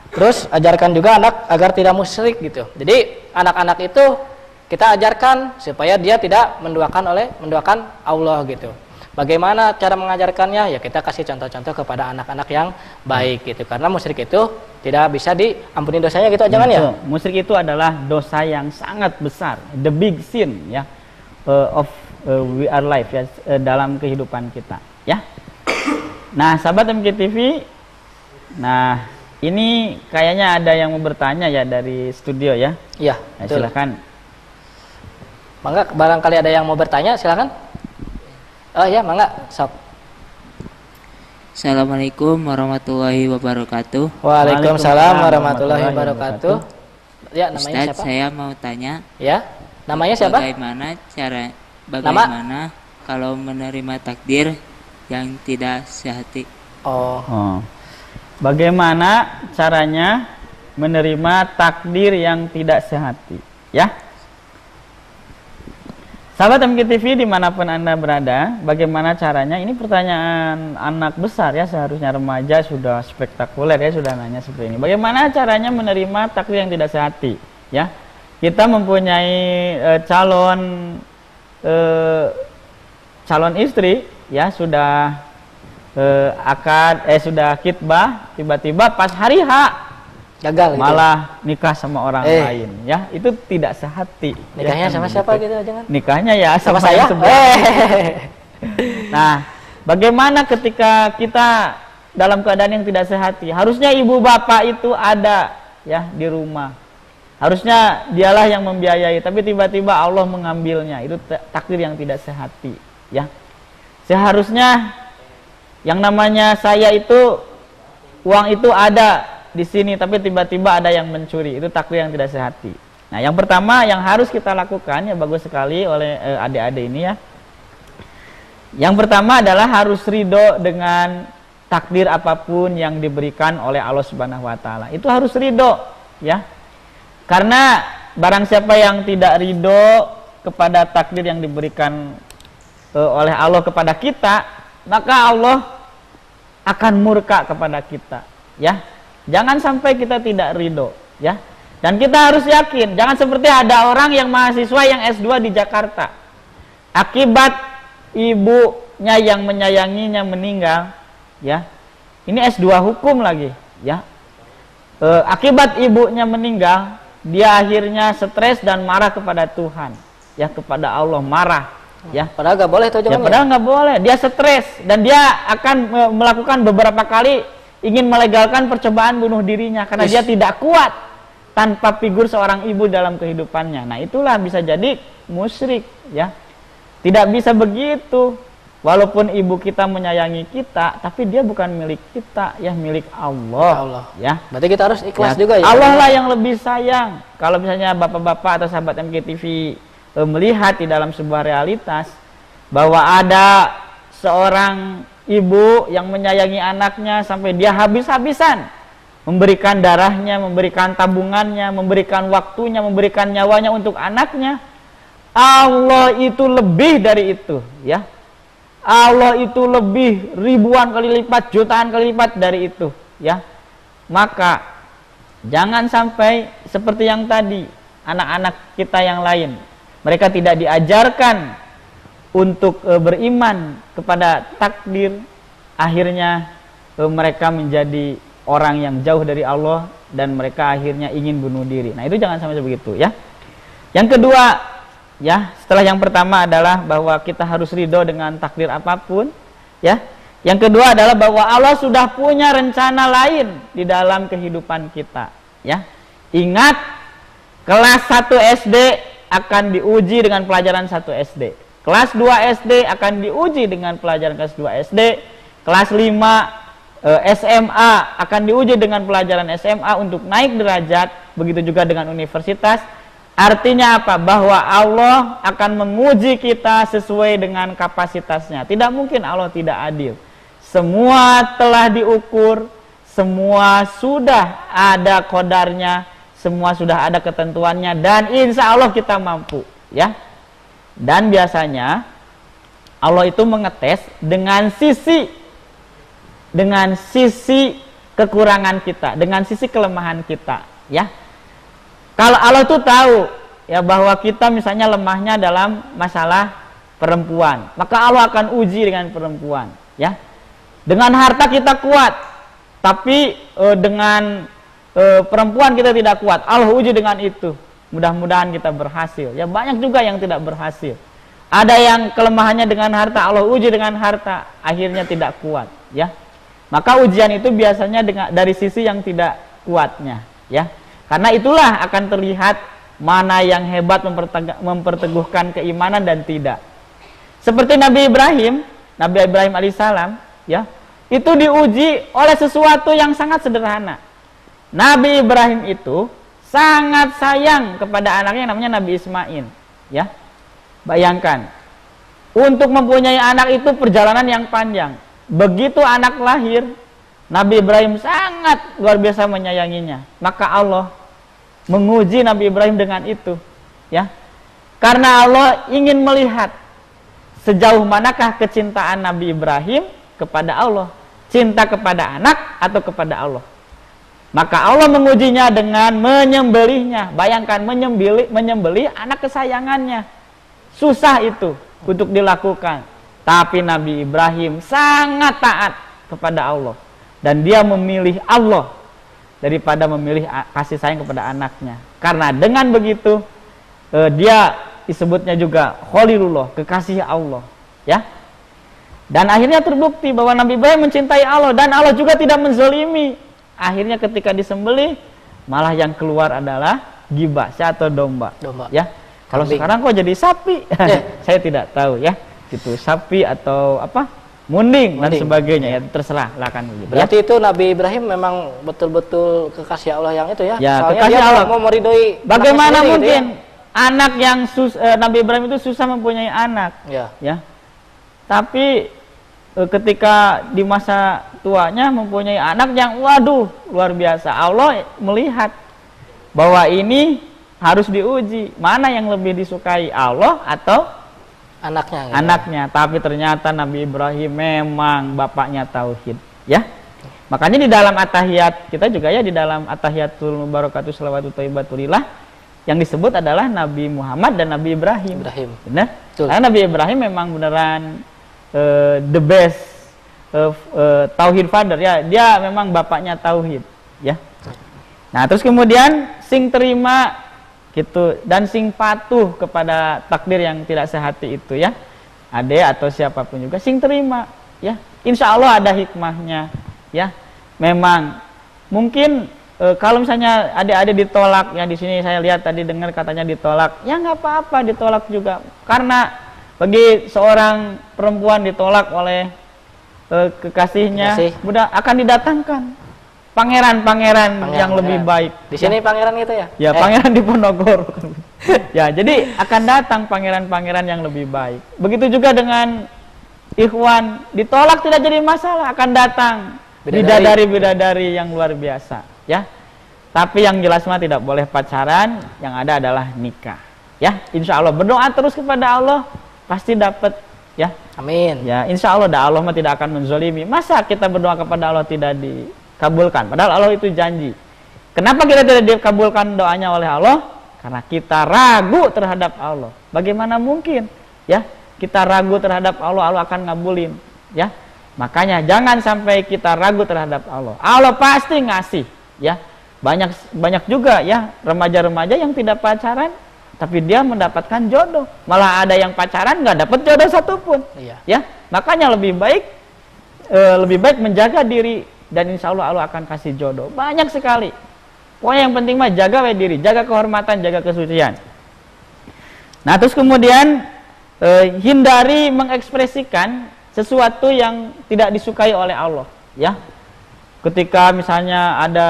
Terus ajarkan juga anak agar tidak musyrik gitu. Jadi anak-anak itu kita ajarkan supaya dia tidak menduakan Allah gitu. Bagaimana cara mengajarkannya? Ya kita kasih contoh-contoh kepada anak-anak yang baik gitu. Karena musyrik itu tidak bisa diampuni dosanya gitu, jangan ya. Musyrik itu adalah dosa yang sangat besar, the big sin ya, of we are life ya, dalam kehidupan kita ya. Nah sahabat MKTV, nah ini kayaknya ada yang mau bertanya ya dari studio ya. Iya. Nah, silakan. Mangga barangkali ada yang mau bertanya, silakan. Oh ya, mangga, sok. Assalamualaikum warahmatullahi wabarakatuh. Waalaikumsalam warahmatullahi wabarakatuh. Ya, namanya Ustadz, siapa? saya mau tanya. Ya, namanya siapa? Bagaimana kalau menerima takdir yang tidak sehati? Bagaimana caranya menerima takdir yang tidak sehati? Ya. Sahabat MKTV dimanapun Anda berada, bagaimana caranya? Ini pertanyaan anak besar ya, seharusnya remaja sudah spektakuler ya, sudah nanya seperti ini. Bagaimana caranya menerima takdir yang tidak sehati? Ya, kita mempunyai calon istri ya, sudah sudah khitbah, tiba-tiba pas hari H gagal malah gitu. Nikah sama orang lain ya, itu tidak sehati. Nikahnya ya, sama siapa gitu jangan? Nikahnya ya sama saya. Nah, bagaimana ketika kita dalam keadaan yang tidak sehati? Harusnya ibu bapak itu ada ya di rumah. Harusnya dialah yang membiayai, tapi tiba-tiba Allah mengambilnya. Itu takdir yang tidak sehati ya. Seharusnya yang namanya saya itu uang itu ada di sini, tapi tiba-tiba ada yang mencuri. Itu takdir yang tidak sehati. Nah, yang pertama yang harus kita lakukan, ya bagus sekali oleh adik-adik ini ya. Yang pertama adalah harus ridho dengan takdir apapun yang diberikan oleh Allah Subhanahu wa taala. Itu harus ridho, ya. Karena barang siapa yang tidak ridho kepada takdir yang diberikan oleh Allah kepada kita, maka Allah akan murka kepada kita, ya. Jangan sampai kita tidak ridho, ya. Dan kita harus yakin, jangan seperti ada orang yang mahasiswa yang S2 di Jakarta. Akibat ibunya yang menyayanginya meninggal, ya. Ini S2 hukum lagi, ya. Akibat ibunya meninggal, dia akhirnya stres dan marah kepada Tuhan, ya, kepada Allah, marah, ya. Padahal nggak boleh itu, ya, padahal nggak boleh. Dia stres dan dia akan melakukan beberapa kali ingin melegalkan percobaan bunuh dirinya karena dia tidak kuat tanpa figur seorang ibu dalam kehidupannya. Nah, itulah bisa jadi musyrik, ya. Tidak bisa begitu. Walaupun ibu kita menyayangi kita, tapi dia bukan milik kita, ya, milik Allah. Ya. Berarti kita harus ikhlas juga, ya. Allah lah yang lebih sayang. Kalau misalnya bapak-bapak atau sahabat MKTV melihat di dalam sebuah realitas bahwa ada seorang ibu yang menyayangi anaknya sampai dia habis-habisan memberikan darahnya, memberikan tabungannya, memberikan waktunya, memberikan nyawanya untuk anaknya. Allah itu lebih dari itu, ya. Allah itu lebih ribuan kali lipat, jutaan kali lipat dari itu, ya. Maka jangan sampai seperti yang tadi, anak-anak kita yang lain, mereka tidak diajarkan untuk beriman kepada takdir, akhirnya mereka menjadi orang yang jauh dari Allah dan mereka akhirnya ingin bunuh diri. Nah, itu jangan sampai begitu, ya. Yang kedua, ya, setelah yang pertama adalah bahwa kita harus ridho dengan takdir apapun, ya. Yang kedua adalah bahwa Allah sudah punya rencana lain di dalam kehidupan kita, ya. Ingat, kelas 1 SD akan diuji dengan pelajaran 1 SD. Kelas 2 SD akan diuji dengan pelajaran kelas 2 SD. Kelas 5 SMA akan diuji dengan pelajaran SMA untuk naik derajat, begitu juga dengan universitas. Artinya apa? Bahwa Allah akan menguji kita sesuai dengan kapasitasnya. Tidak mungkin Allah tidak adil. Semua telah diukur, semua sudah ada qadarnya, semua sudah ada ketentuannya, dan insya Allah kita mampu, ya. Dan biasanya Allah itu mengetes dengan sisi kekurangan kita, dengan sisi kelemahan kita, ya. Kalau Allah tuh tahu, ya, bahwa kita misalnya lemahnya dalam masalah perempuan, maka Allah akan uji dengan perempuan, ya. Dengan harta kita kuat, tapi dengan perempuan kita tidak kuat, Allah uji dengan itu. Mudah-mudahan kita berhasil. Ya, banyak juga yang tidak berhasil. Ada yang kelemahannya dengan harta, Allah uji dengan harta, akhirnya tidak kuat, ya. Maka ujian itu biasanya dari sisi yang tidak kuatnya, ya. Karena itulah akan terlihat mana yang hebat memperteguhkan keimanan dan tidak. Seperti Nabi Ibrahim alaihissalam, ya, itu diuji oleh sesuatu yang sangat sederhana. Nabi Ibrahim itu sangat sayang kepada anaknya yang namanya Nabi Ismail, ya. Bayangkan, untuk mempunyai anak itu perjalanan yang panjang. Begitu anak lahir, Nabi Ibrahim sangat luar biasa menyayanginya. Maka Allah menguji Nabi Ibrahim dengan itu, ya. Karena Allah ingin melihat sejauh manakah kecintaan Nabi Ibrahim kepada Allah, cinta kepada anak atau kepada Allah. Maka Allah mengujinya dengan menyembelihnya. Bayangkan, menyembelih anak kesayangannya. Susah itu untuk dilakukan. Tapi Nabi Ibrahim sangat taat kepada Allah. Dan dia memilih Allah daripada memilih kasih sayang kepada anaknya. Karena dengan begitu, dia disebutnya juga Khalilullah, kekasih Allah, ya. Dan akhirnya terbukti bahwa Nabi Ibrahim mencintai Allah. Dan Allah juga tidak menzalimi. Akhirnya ketika disembelih, malah yang keluar adalah gibah, atau domba. Ya. Kalau sekarang kok jadi sapi? Saya tidak tahu, ya. Itu sapi atau apa? munding dan sebagainya ya, terserah lah kan begitu. Berarti itu Nabi Ibrahim memang betul-betul kekasih Allah yang itu ya. Ya, soalnya kekasih dia Allah. mau meridoi Bagaimana anaknya sendiri mungkin gitu anak yang Nabi Ibrahim itu susah mempunyai anak. Ya. Tapi ketika di masa tuanya mempunyai anak yang waduh luar biasa. Allah melihat bahwa ini harus diuji, mana yang lebih disukai, Allah atau anaknya gitu. Anaknya. Tapi ternyata Nabi Ibrahim memang bapaknya tauhid, ya. Makanya di dalam at-tahiyat kita juga ya, di dalam at-tahiyatul mubarakatuh shalawatu thayyibatulillah yang disebut adalah Nabi Muhammad dan Nabi Ibrahim. Benar? Karena Nabi Ibrahim memang beneran the best tauhid father ya. Dia memang bapaknya tauhid, ya. Nah, terus kemudian sing terima gitu dan sing patuh kepada takdir yang tidak sehati itu ya. Ade atau siapapun juga sing terima ya. Insya Allah ada hikmahnya ya. Memang mungkin kalau misalnya adik-adik ditolak ya, di sini saya lihat tadi dengar katanya ditolak, ya nggak apa-apa ditolak juga, karena bagi seorang perempuan ditolak oleh kekasihnya udah akan didatangkan pangeran-pangeran yang lebih baik. Di sini pangeran gitu ya? Ya, pangeran di Ponorogo. Ya, jadi akan datang pangeran-pangeran yang lebih baik. Begitu juga dengan ikhwan, ditolak tidak jadi masalah, akan datang bidadari-bidadari yang luar biasa, ya. Tapi yang jelas mah tidak boleh pacaran, yang ada adalah nikah. Ya, insya Allah berdoa terus kepada Allah, pasti dapat, ya. Amin. Ya, insya Allah Allah mah tidak akan menzolimi. Masa kita berdoa kepada Allah tidak dikabulkan? Padahal Allah itu janji. Kenapa kita tidak dikabulkan doanya oleh Allah? Karena kita ragu terhadap Allah. Bagaimana mungkin? Ya, kita ragu terhadap Allah, Allah akan ngabulin. Ya, makanya jangan sampai kita ragu terhadap Allah. Allah pasti ngasih. Ya, banyak juga ya remaja-remaja yang tidak pacaran, tapi dia mendapatkan jodoh. Malah ada yang pacaran nggak dapat jodoh satupun. Ya, makanya lebih baik menjaga diri. Dan insya Allah Allah akan kasih jodoh banyak sekali. Pokoknya yang penting mah jaga diri, jaga kehormatan, jaga kesucian. Nah, terus kemudian hindari mengekspresikan sesuatu yang tidak disukai oleh Allah, ya. Ketika misalnya ada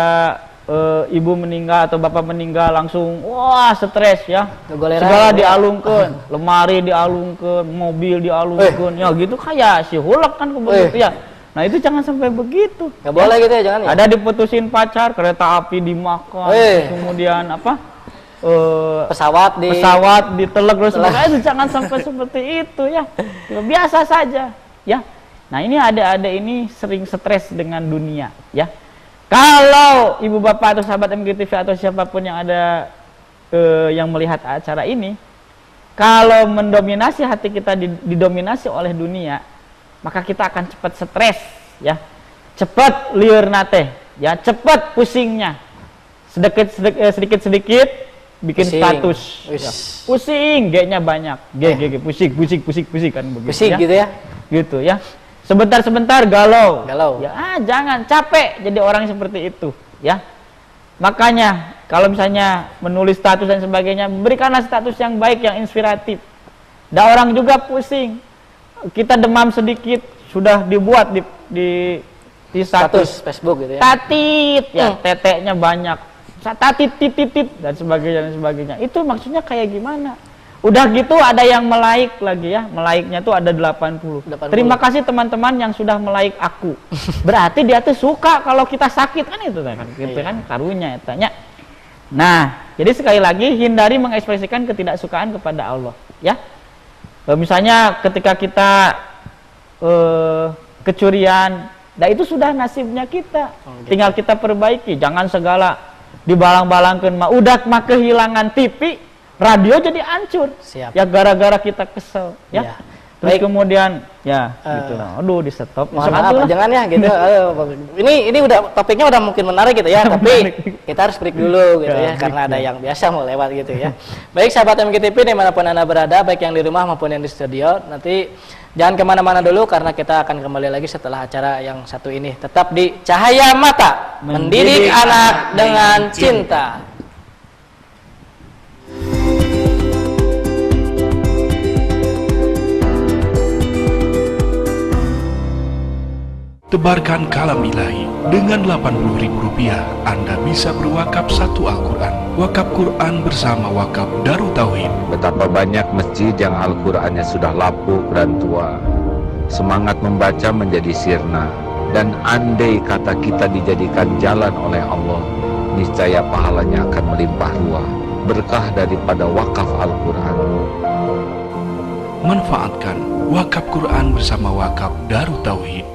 ibu meninggal atau bapak meninggal, langsung wah stres ya, segala dialungkan, lemari dialungkan, mobil dialungkan, ya gitu kayak si hulak kan begitu ya. Nah, itu jangan sampai begitu. Nggak boleh gitu ya, jangan ya. Ada diputusin pacar, kereta api dimakan, kemudian apa? Pesawat ditelek terus sebagainya. Jangan sampai seperti itu ya. Biasa saja, ya. Nah, ini adik-adik ini sering stres dengan dunia, ya. Kalau ibu bapak atau sahabat MGTV atau siapapun yang ada yang melihat acara ini, kalau mendominasi hati kita didominasi oleh dunia, maka kita akan cepat stres, ya, cepat liur nate, ya, cepat pusingnya, sedikit bikin status, ya. Pusing, G-nya banyak, G, pusing kan begitu, pusing ya. Gitu ya, gitu ya, sebentar galau, ya, jangan capek jadi orang seperti itu, ya. Makanya kalau misalnya menulis status dan sebagainya, berikanlah status yang baik, yang inspiratif. Dan orang juga pusing. Kita demam sedikit sudah dibuat di status Facebook gitu ya. Tatit ya, teteknya banyak. Tatit dan sebagainya. Itu maksudnya kayak gimana? Udah gitu ada yang like lagi ya. Like-nya tuh ada 80. Terima kasih teman-teman yang sudah like aku. Berarti dia tuh suka kalau kita sakit kan, itu kan. Gitu kan karunya tanya. Nah, jadi sekali lagi hindari mengekspresikan ketidaksukaan kepada Allah, ya. Misalnya ketika kita kecurian, nah itu sudah nasibnya kita, tinggal kita perbaiki. Jangan segala dibalang-balangkan, udah mah kehilangan TV, radio jadi hancur. Ya gara-gara kita kesel, ya. Terus kemudian ya gitu lah. Aduh, di stop. Maaf, jangan ya gitu. Ini udah topiknya udah mungkin menarik gitu ya, tapi kita harus break dulu gitu ya, karena ada yang biasa mau lewat gitu ya. Baik sahabat MGTV dimanapun Anda berada, baik yang di rumah maupun yang di studio, nanti jangan kemana-mana dulu karena kita akan kembali lagi setelah acara yang satu ini. Tetap di Cahaya Mata, mendidik anak dengan cinta. Tebarkan kalam ilahi. Dengan Rp80.000 Anda bisa berwakaf satu Al-Quran. Wakaf Quran bersama Wakaf Darut Tauhid. Betapa banyak masjid yang Al-Qurannya sudah lapuk dan tua. Semangat membaca menjadi sirna. Dan andai kata kita dijadikan jalan oleh Allah, niscaya pahalanya akan melimpah ruah. Berkah daripada wakaf Al-Quran. Manfaatkan wakaf Quran bersama Wakaf Darut Tauhid.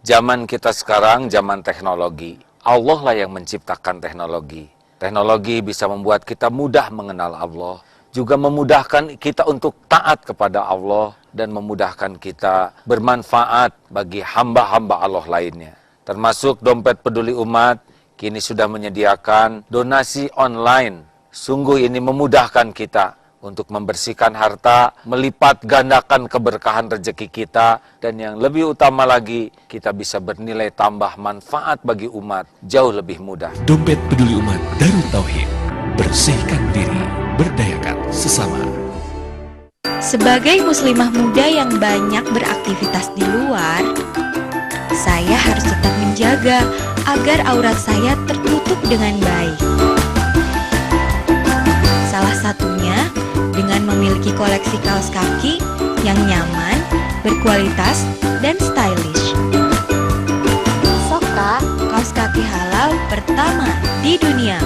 Zaman kita sekarang zaman teknologi. Allah lah yang menciptakan teknologi. Teknologi bisa membuat kita mudah mengenal Allah, juga memudahkan kita untuk taat kepada Allah dan memudahkan kita bermanfaat bagi hamba-hamba Allah lainnya. Termasuk Dompet Peduli Umat kini sudah menyediakan donasi online. Sungguh ini memudahkan kita untuk membersihkan harta, melipat gandakan keberkahan rezeki kita, dan yang lebih utama lagi, kita bisa bernilai tambah manfaat bagi umat jauh lebih mudah. Dompet Peduli Umat Darut Tauhid. Bersihkan diri, berdayakan sesama. Sebagai muslimah muda yang banyak beraktivitas di luar, saya harus tetap menjaga agar aurat saya tertutup dengan baik. Salah satunya dengan memiliki koleksi kaos kaki yang nyaman, berkualitas, dan stylish. Soka, kaos kaki halal pertama di dunia.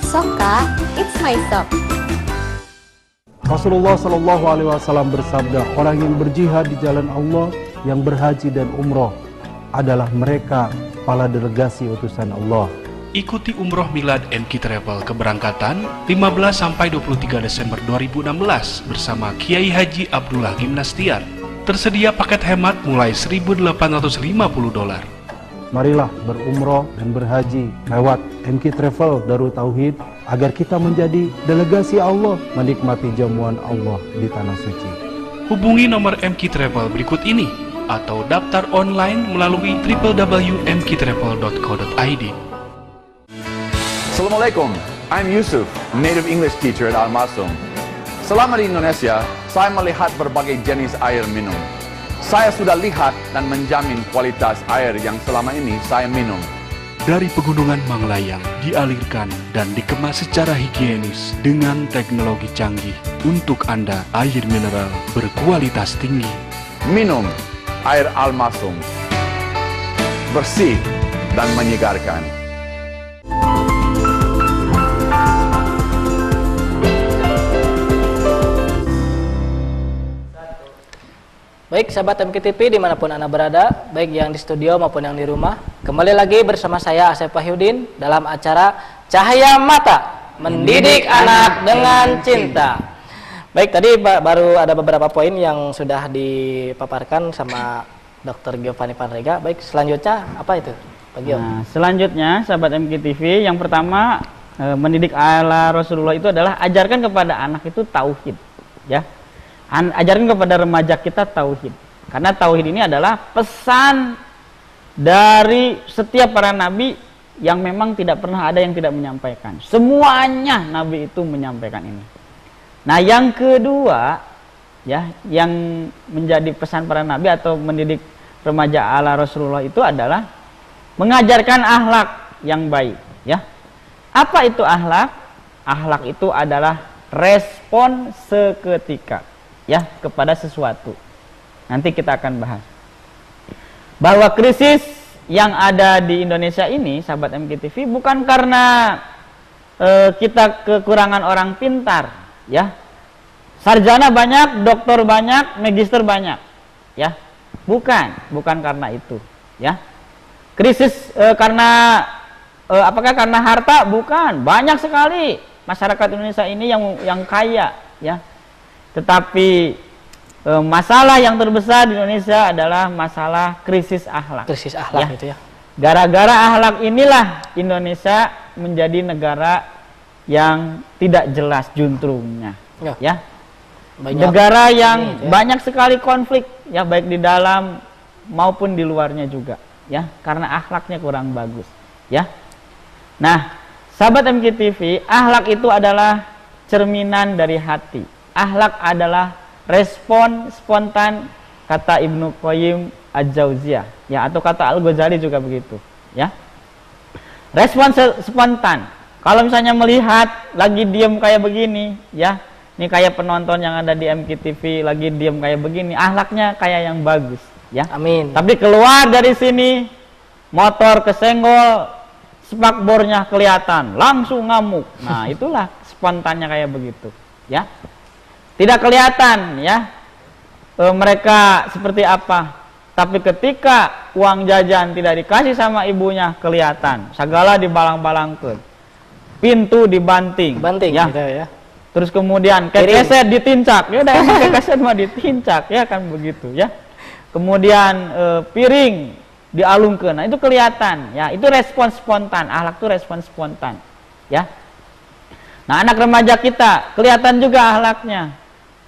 Soka, it's my sock. Rasulullah Shallallahu Alaihi Wasallam bersabda, orang yang berjihad di jalan Allah, yang berhaji dan umroh adalah mereka kepala delegasi utusan Allah. Ikuti Umroh Milad MK Travel keberangkatan 15-23 Desember 2016 bersama Kiai Haji Abdullah Gimnastiar. Tersedia paket hemat mulai $1.850. Marilah berumroh dan berhaji lewat MK Travel Darut Tauhid agar kita menjadi delegasi Allah menikmati jamuan Allah di Tanah Suci. Hubungi nomor MK Travel berikut ini atau daftar online melalui www.mktravel.co.id. Assalamualaikum, I'm Yusuf, native English teacher at Al-Masum. Selama di Indonesia, saya melihat berbagai jenis air minum. Saya sudah lihat dan menjamin kualitas air yang selama ini saya minum. Dari pegunungan Manglayang dialirkan dan dikemas secara higienis dengan teknologi canggih untuk Anda air mineral berkualitas tinggi. Minum air Al-Masum, bersih dan menyegarkan. Baik sahabat MKTV dimanapun Anda berada, baik yang di studio maupun yang di rumah, kembali lagi bersama saya Asep Wahyudin dalam acara Cahaya Mata, Mendidik Anak dengan Cinta. Baik, tadi baru ada beberapa poin yang sudah dipaparkan sama Dr. Giovanni Panrega. Baik, selanjutnya apa itu Pak Gio? Nah, selanjutnya sahabat MKTV, yang pertama mendidik ala Rasulullah itu adalah ajarkan kepada anak itu tauhid, ya. Ajarkan kepada remaja kita tauhid, karena tauhid ini adalah pesan dari setiap para nabi yang memang tidak pernah ada yang tidak menyampaikan. Semuanya nabi itu menyampaikan ini. Nah, yang kedua, ya, yang menjadi pesan para nabi atau mendidik remaja ala Rasulullah itu adalah mengajarkan akhlak yang baik, ya. Apa itu akhlak? Akhlak itu adalah respon seketika, ya, kepada sesuatu. Nanti kita akan bahas bahwa krisis yang ada di Indonesia ini, sahabat MKTV, bukan karena kita kekurangan orang pintar, ya. Sarjana banyak, doktor banyak, magister banyak, ya. Bukan karena itu, ya. Krisis karena apakah karena harta? Bukan. Banyak sekali masyarakat Indonesia ini yang kaya, ya. Tetapi masalah yang terbesar di Indonesia adalah masalah krisis akhlak. Krisis akhlak, ya. Itu ya. Gara-gara akhlak inilah Indonesia menjadi negara yang tidak jelas juntrungnya, ya. Negara yang banyak sekali konflik, ya, baik di dalam maupun di luarnya juga, ya, karena akhlaknya kurang bagus, ya. Nah, sahabat MKTV, akhlak itu adalah cerminan dari hati. Akhlak adalah respon spontan kata Ibnu Qayyim Al-Jauziyah, ya, atau kata Al-Ghazali juga begitu, ya. Respon spontan. Kalau misalnya melihat lagi diem kayak begini, ya, ini kayak penonton yang ada di MKTV lagi diem kayak begini, akhlaknya kayak yang bagus, ya. Amin. Tapi keluar dari sini, motor kesenggol, spakbornya kelihatan, langsung ngamuk. Nah, itulah spontannya kayak begitu, ya. Tidak kelihatan, ya, mereka seperti apa. Tapi ketika uang jajan tidak dikasih sama ibunya, kelihatan. Segala dibalang-balangkeun, pintu dibanting, ya. Gitu ya. Terus kemudian keset ditincak, ya udah emang keset mah ditincak, ya kan begitu, ya. Kemudian piring dialungkeun. Nah, itu kelihatan, ya. Itu respon spontan. Akhlak itu respon spontan, ya. Nah, anak remaja kita kelihatan juga akhlaknya.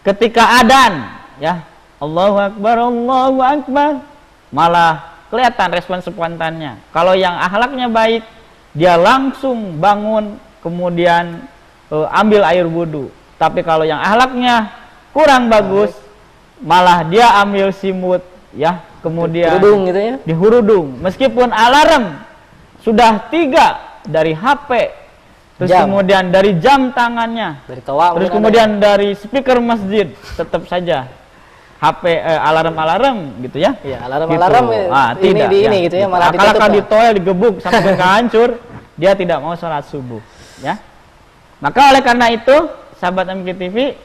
Ketika adzan, ya, Allahu Akbar, Allahu Akbar, malah kelihatan respon spontannya. Kalau yang akhlaknya baik, dia langsung bangun, kemudian ambil air wudu. Tapi kalau yang akhlaknya kurang bagus, malah dia ambil simut, ya, kemudian Hurudung gitu ya. dihurudung. Meskipun alarm sudah 3 dari HP, terus kemudian dari jam tangannya, dari toa, terus kemudian dari speaker masjid, tetap saja HP alarm gitu ya. Iya, alarm-alarm gitu. ini Tidak, di ini ya, gitu ya, malah kalau ditutup. di toel digebuk sampai hancur, dia tidak mau sholat subuh, ya. Maka oleh karena itu, sahabat MKTV,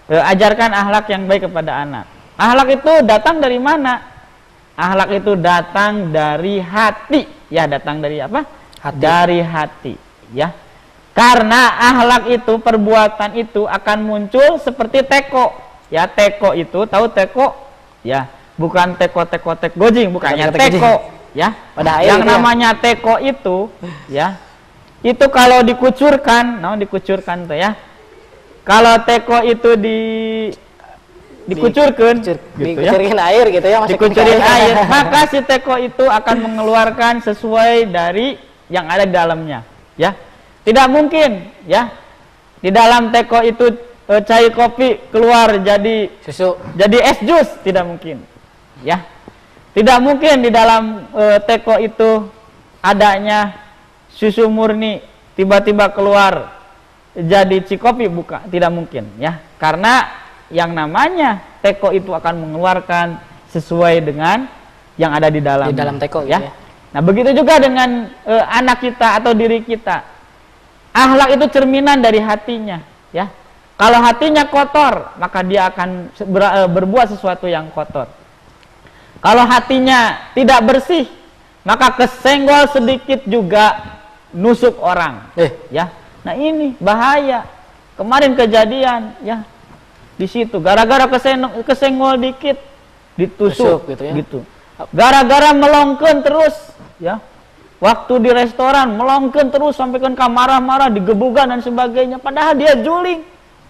ajarkan akhlak yang baik kepada anak. Akhlak itu datang dari mana? Akhlak itu datang dari hati, ya, datang dari apa? Hati. Dari hati, ya. Karena akhlak itu, perbuatan itu akan muncul seperti teko. Ya, teko itu, tahu teko? Ya, bukan teko gojing, bukannya teko, ya. Pada air yang itu namanya teko itu, ya. Itu kalau dikucurkan, dikucurkan tuh, ya. Kalau teko itu dikucurkan, gitu, dikucurin air gitu ya, dikucurin air, maka si teko itu akan mengeluarkan sesuai dari yang ada di dalamnya, ya. Tidak mungkin, ya, di dalam teko itu cair kopi keluar jadi susu, jadi es jus, tidak mungkin, ya. Tidak mungkin di dalam teko itu adanya susu murni tiba-tiba keluar jadi cikopi, bukan, tidak mungkin, ya. Karena yang namanya teko itu akan mengeluarkan sesuai dengan yang ada di dalam teko, ya. Gitu ya. Nah, begitu juga dengan anak kita atau diri kita. Akhlak itu cerminan dari hatinya, ya. Kalau hatinya kotor, maka dia akan berbuat sesuatu yang kotor. Kalau hatinya tidak bersih, maka kesenggol sedikit juga nusuk orang, ya. Nah, ini bahaya. Kemarin kejadian, ya, di situ gara-gara kesenggol dikit ditusuk, gitu ya. Gitu. Gara-gara melongkeun terus, ya. Waktu di restoran melongkeun terus sampai kan marah-marah, digebukan dan sebagainya. Padahal dia juling,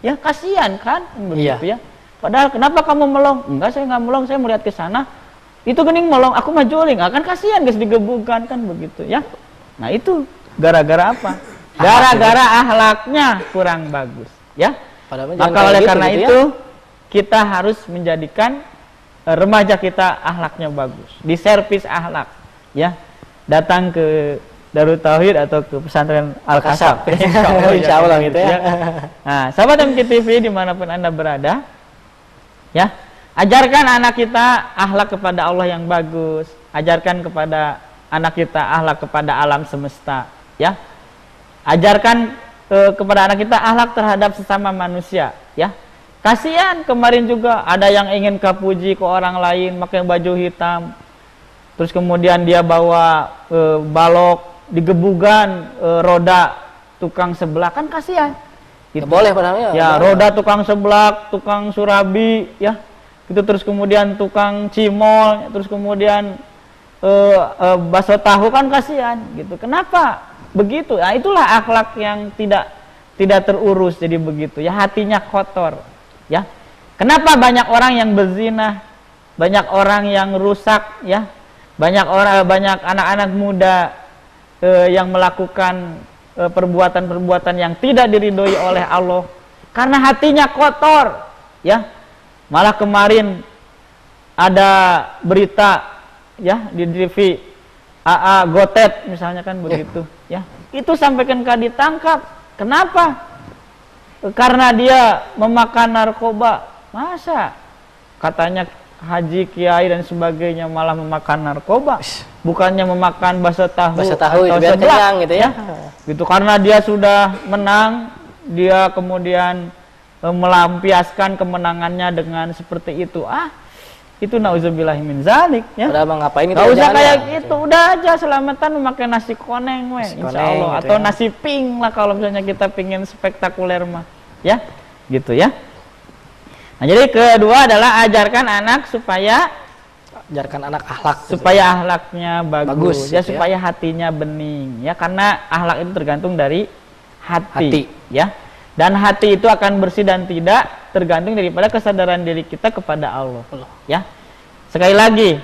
ya, kasihan kan, begitu, ya. Padahal kenapa kamu melong? Enggak, saya nggak melong, saya melihat ke sana. Itu gening melong, aku mah juling. Akan kasihan guys, digebukan kan begitu, ya. Nah, itu gara-gara apa? Gara-gara akhlaknya kurang bagus, ya. Maka oleh gitu, karena gitu, itu kita harus menjadikan remaja kita akhlaknya bagus, diservis akhlak, ya. Datang ke Darut Tauhid atau ke pesantren Al-Kasab, insya Allah gitu ya. Nah, sahabat MKTV dimanapun Anda berada, ya, ajarkan anak kita akhlak kepada Allah yang bagus, ajarkan kepada anak kita akhlak kepada alam semesta, ya. Ajarkan kepada anak kita akhlak terhadap sesama manusia, ya. Kasihan kemarin juga ada yang ingin kapuji ke orang lain pakai baju hitam, terus kemudian dia bawa balok, digebukan roda tukang seblak, kan kasihan. Gitu. Boleh padahal ya. Roda tukang seblak, tukang surabi, ya. Gitu, terus kemudian tukang cimol, terus kemudian bakso tahu, kan kasihan gitu. Kenapa begitu? Nah, itulah akhlak yang tidak terurus, jadi begitu, ya, hatinya kotor, ya. Kenapa banyak orang yang berzina, banyak orang yang rusak, ya, banyak anak-anak muda yang melakukan perbuatan-perbuatan yang tidak diridhoi oleh Allah karena hatinya kotor, ya. Malah kemarin ada berita ya di TV AA Gotet misalnya kan begitu ya. Itu sampai kan ditangkap. Kenapa? Karena dia memakan narkoba. Masa katanya haji, kiai dan sebagainya malah memakan narkoba, bukannya memakan bakso tahu atau biar kenyang gitu ya. Gitu, karena dia sudah menang, dia kemudian melampiaskan kemenangannya dengan seperti itu. Itu nauzubillahi min zalik ya. Udah ngapain itu? Gak usah kayak gitu, udah aja selamatan memakai nasi koneng insya Allah gitu, atau ya. Nasi pink lah kalau misalnya kita pingin spektakuler mah ya, gitu ya. Nah, jadi kedua adalah ajarkan anak supaya akhlak, supaya akhlaknya bagus ya, gitu supaya hatinya bening ya, karena akhlak itu tergantung dari hati ya. Dan hati itu akan bersih dan tidak tergantung daripada kesadaran diri kita kepada Allah. Ya. Sekali lagi,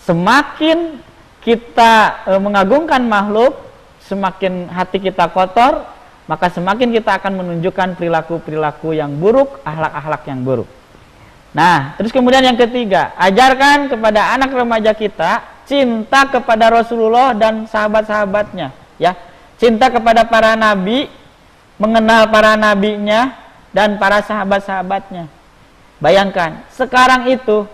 semakin kita mengagungkan makhluk, semakin hati kita kotor, maka semakin kita akan menunjukkan perilaku-perilaku yang buruk, akhlak-akhlak yang buruk. Nah, terus kemudian yang ketiga, ajarkan kepada anak remaja kita cinta kepada Rasulullah dan sahabat-sahabatnya. Ya, cinta kepada para nabi, mengenal para nabinya dan para sahabat-sahabatnya. Bayangkan, sekarang itu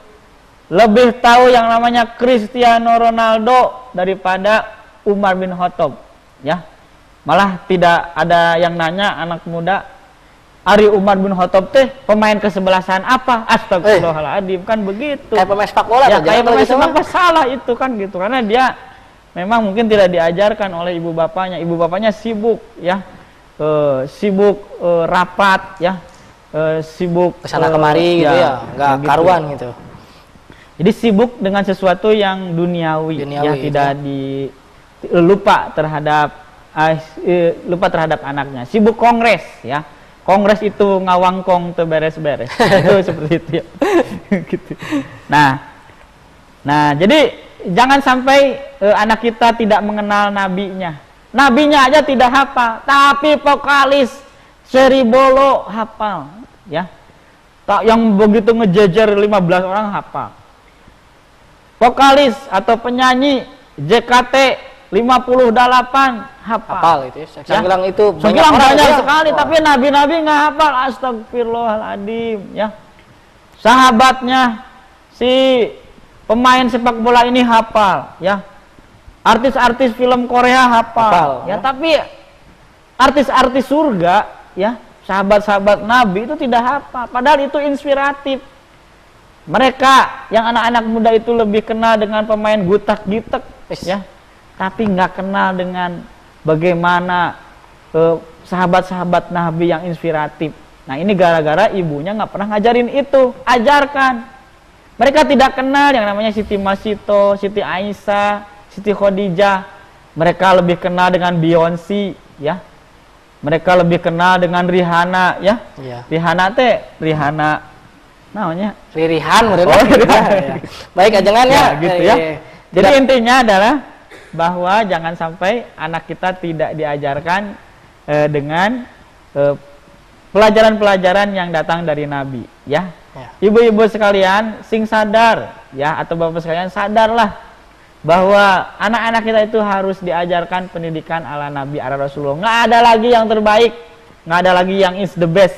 lebih tahu yang namanya Cristiano Ronaldo daripada Umar bin Khattab, ya. Malah tidak ada yang nanya anak muda, Ari Umar bin Khattab teh pemain kesebelasan apa? Astagfirullahaladzim, kan begitu. Kayak pemain sepak bola ya, kayak pemain sepak bola, salah itu kan gitu, karena dia memang mungkin tidak diajarkan oleh ibu bapaknya. Ibu bapaknya sibuk ya. Rapat ya, sibuk kesana kemari gitu ya, nggak gitu. Karuan gitu. Jadi sibuk dengan sesuatu yang duniawi ya, tidak lupa terhadap anaknya. Sibuk kongres ya, kongres itu ngawangkong teu beres-beres. Itu seperti itu ya. Gitu. Nah jadi jangan sampai anak kita tidak mengenal nabinya. Nabinya aja tidak hafal, tapi vokalis Seri Bolo hafal, ya. Tak yang begitu ngejejer 15 orang hafal. Vokalis atau penyanyi JKT 58 hafal itu. Saya bilang itu banyak sekali, tapi nabi-nabi nggak hafal. Astagfirullahaladzim, ya. Sahabatnya si pemain sepak bola ini hafal, ya. Artis-artis film Korea hafal ya, tapi artis-artis surga ya, sahabat-sahabat Nabi itu tidak hafal, padahal itu inspiratif. Mereka yang anak-anak muda itu lebih kenal dengan pemain gutak-gitek ya, tapi nggak kenal dengan bagaimana sahabat-sahabat Nabi yang inspiratif. Nah, ini gara-gara ibunya nggak pernah ngajarin itu. Ajarkan. Mereka tidak kenal yang namanya Siti Masito, Siti Aisyah, Siti Khadijah. Mereka lebih kenal dengan Beyonce ya. Mereka lebih kenal dengan Rihanna ya. Iya. Rihanna namanya Ririhan ya. Baik ajangan ya gitu ya. Jadi intinya adalah bahwa jangan sampai anak kita tidak diajarkan dengan pelajaran-pelajaran yang datang dari Nabi ya. Ibu-ibu sekalian sing sadar ya, atau bapak sekalian sadarlah bahwa anak-anak kita itu harus diajarkan pendidikan ala Nabi, ala Rasulullah. Nggak ada lagi yang terbaik, nggak ada lagi yang is the best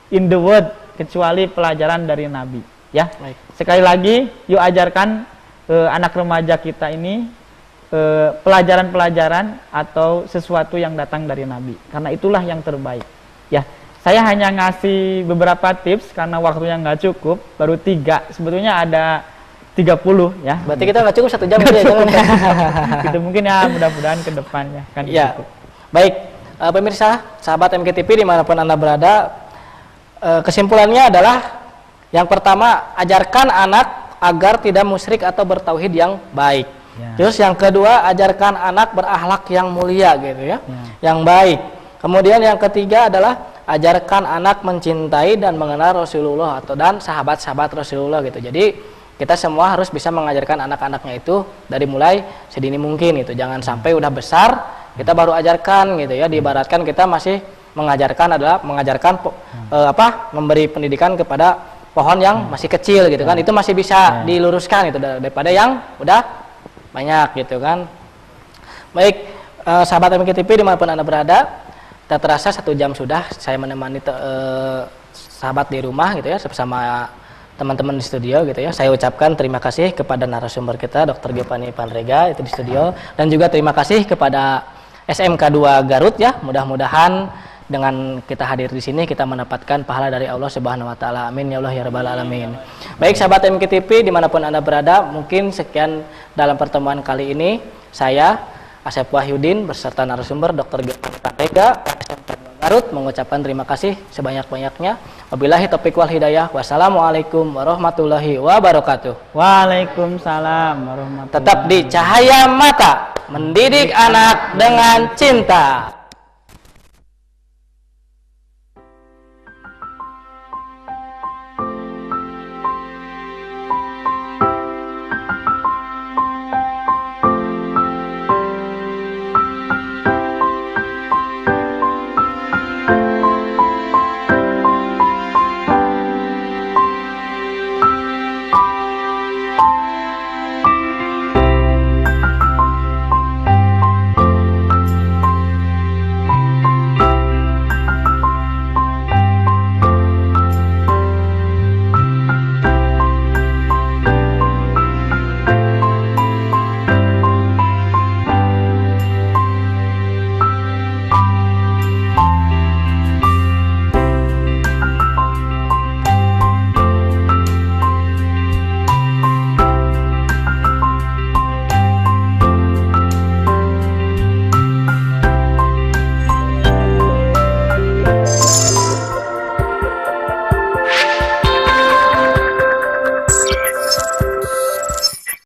in the world kecuali pelajaran dari Nabi. Ya, baik. Sekali lagi, yuk ajarkan anak remaja kita ini pelajaran-pelajaran atau sesuatu yang datang dari Nabi, karena itulah yang terbaik. Ya, saya hanya ngasih beberapa tips karena waktunya nggak cukup, baru 3. Sebetulnya ada 30 ya. Berarti kita nggak cukup 1 jam ya, jangan ya. Itu mungkin ya, mudah-mudahan ke depannya kan ya. Cukup. Baik, pemirsa, sahabat MKTV dimanapun Anda berada, kesimpulannya adalah yang pertama, ajarkan anak agar tidak musyrik atau bertauhid yang baik. Ya. Terus yang kedua, ajarkan anak berakhlak yang mulia gitu ya, yang baik. Kemudian yang ketiga adalah ajarkan anak mencintai dan mengenal Rasulullah dan sahabat-sahabat Rasulullah gitu. Jadi kita semua harus bisa mengajarkan anak-anaknya itu dari mulai sedini mungkin gitu. Jangan sampai udah besar kita baru ajarkan gitu ya. Diibaratkan kita masih mengajarkan memberi pendidikan kepada pohon yang masih kecil gitu kan, itu masih bisa diluruskan gitu daripada yang udah banyak gitu kan. Baik, sahabat MKTP dimanapun Anda berada, tak terasa 1 jam sudah saya menemani sahabat di rumah gitu ya, bersama teman-teman di studio gitu ya. Saya ucapkan terima kasih kepada narasumber kita Dr. Giovanni Panrega itu di studio, dan juga terima kasih kepada SMK 2 Garut ya. Mudah-mudahan dengan kita hadir di sini kita mendapatkan pahala dari Allah Subhanahu wa taala. Amin ya Allah ya rabbal alamin. Baik sahabat MKTP dimanapun Anda berada, mungkin sekian dalam pertemuan kali ini. Saya Asep Wahyudin beserta narasumber Dr. Giovanni Panrega Garut mengucapkan terima kasih sebanyak-banyaknya. Wabillahi taufiq wal hidayah. Wassalamualaikum warahmatullahi wabarakatuh. Waalaikumsalam warahmatullahi wabarakatuh. Tetap di Cahaya Mata, mendidik anak dengan cinta.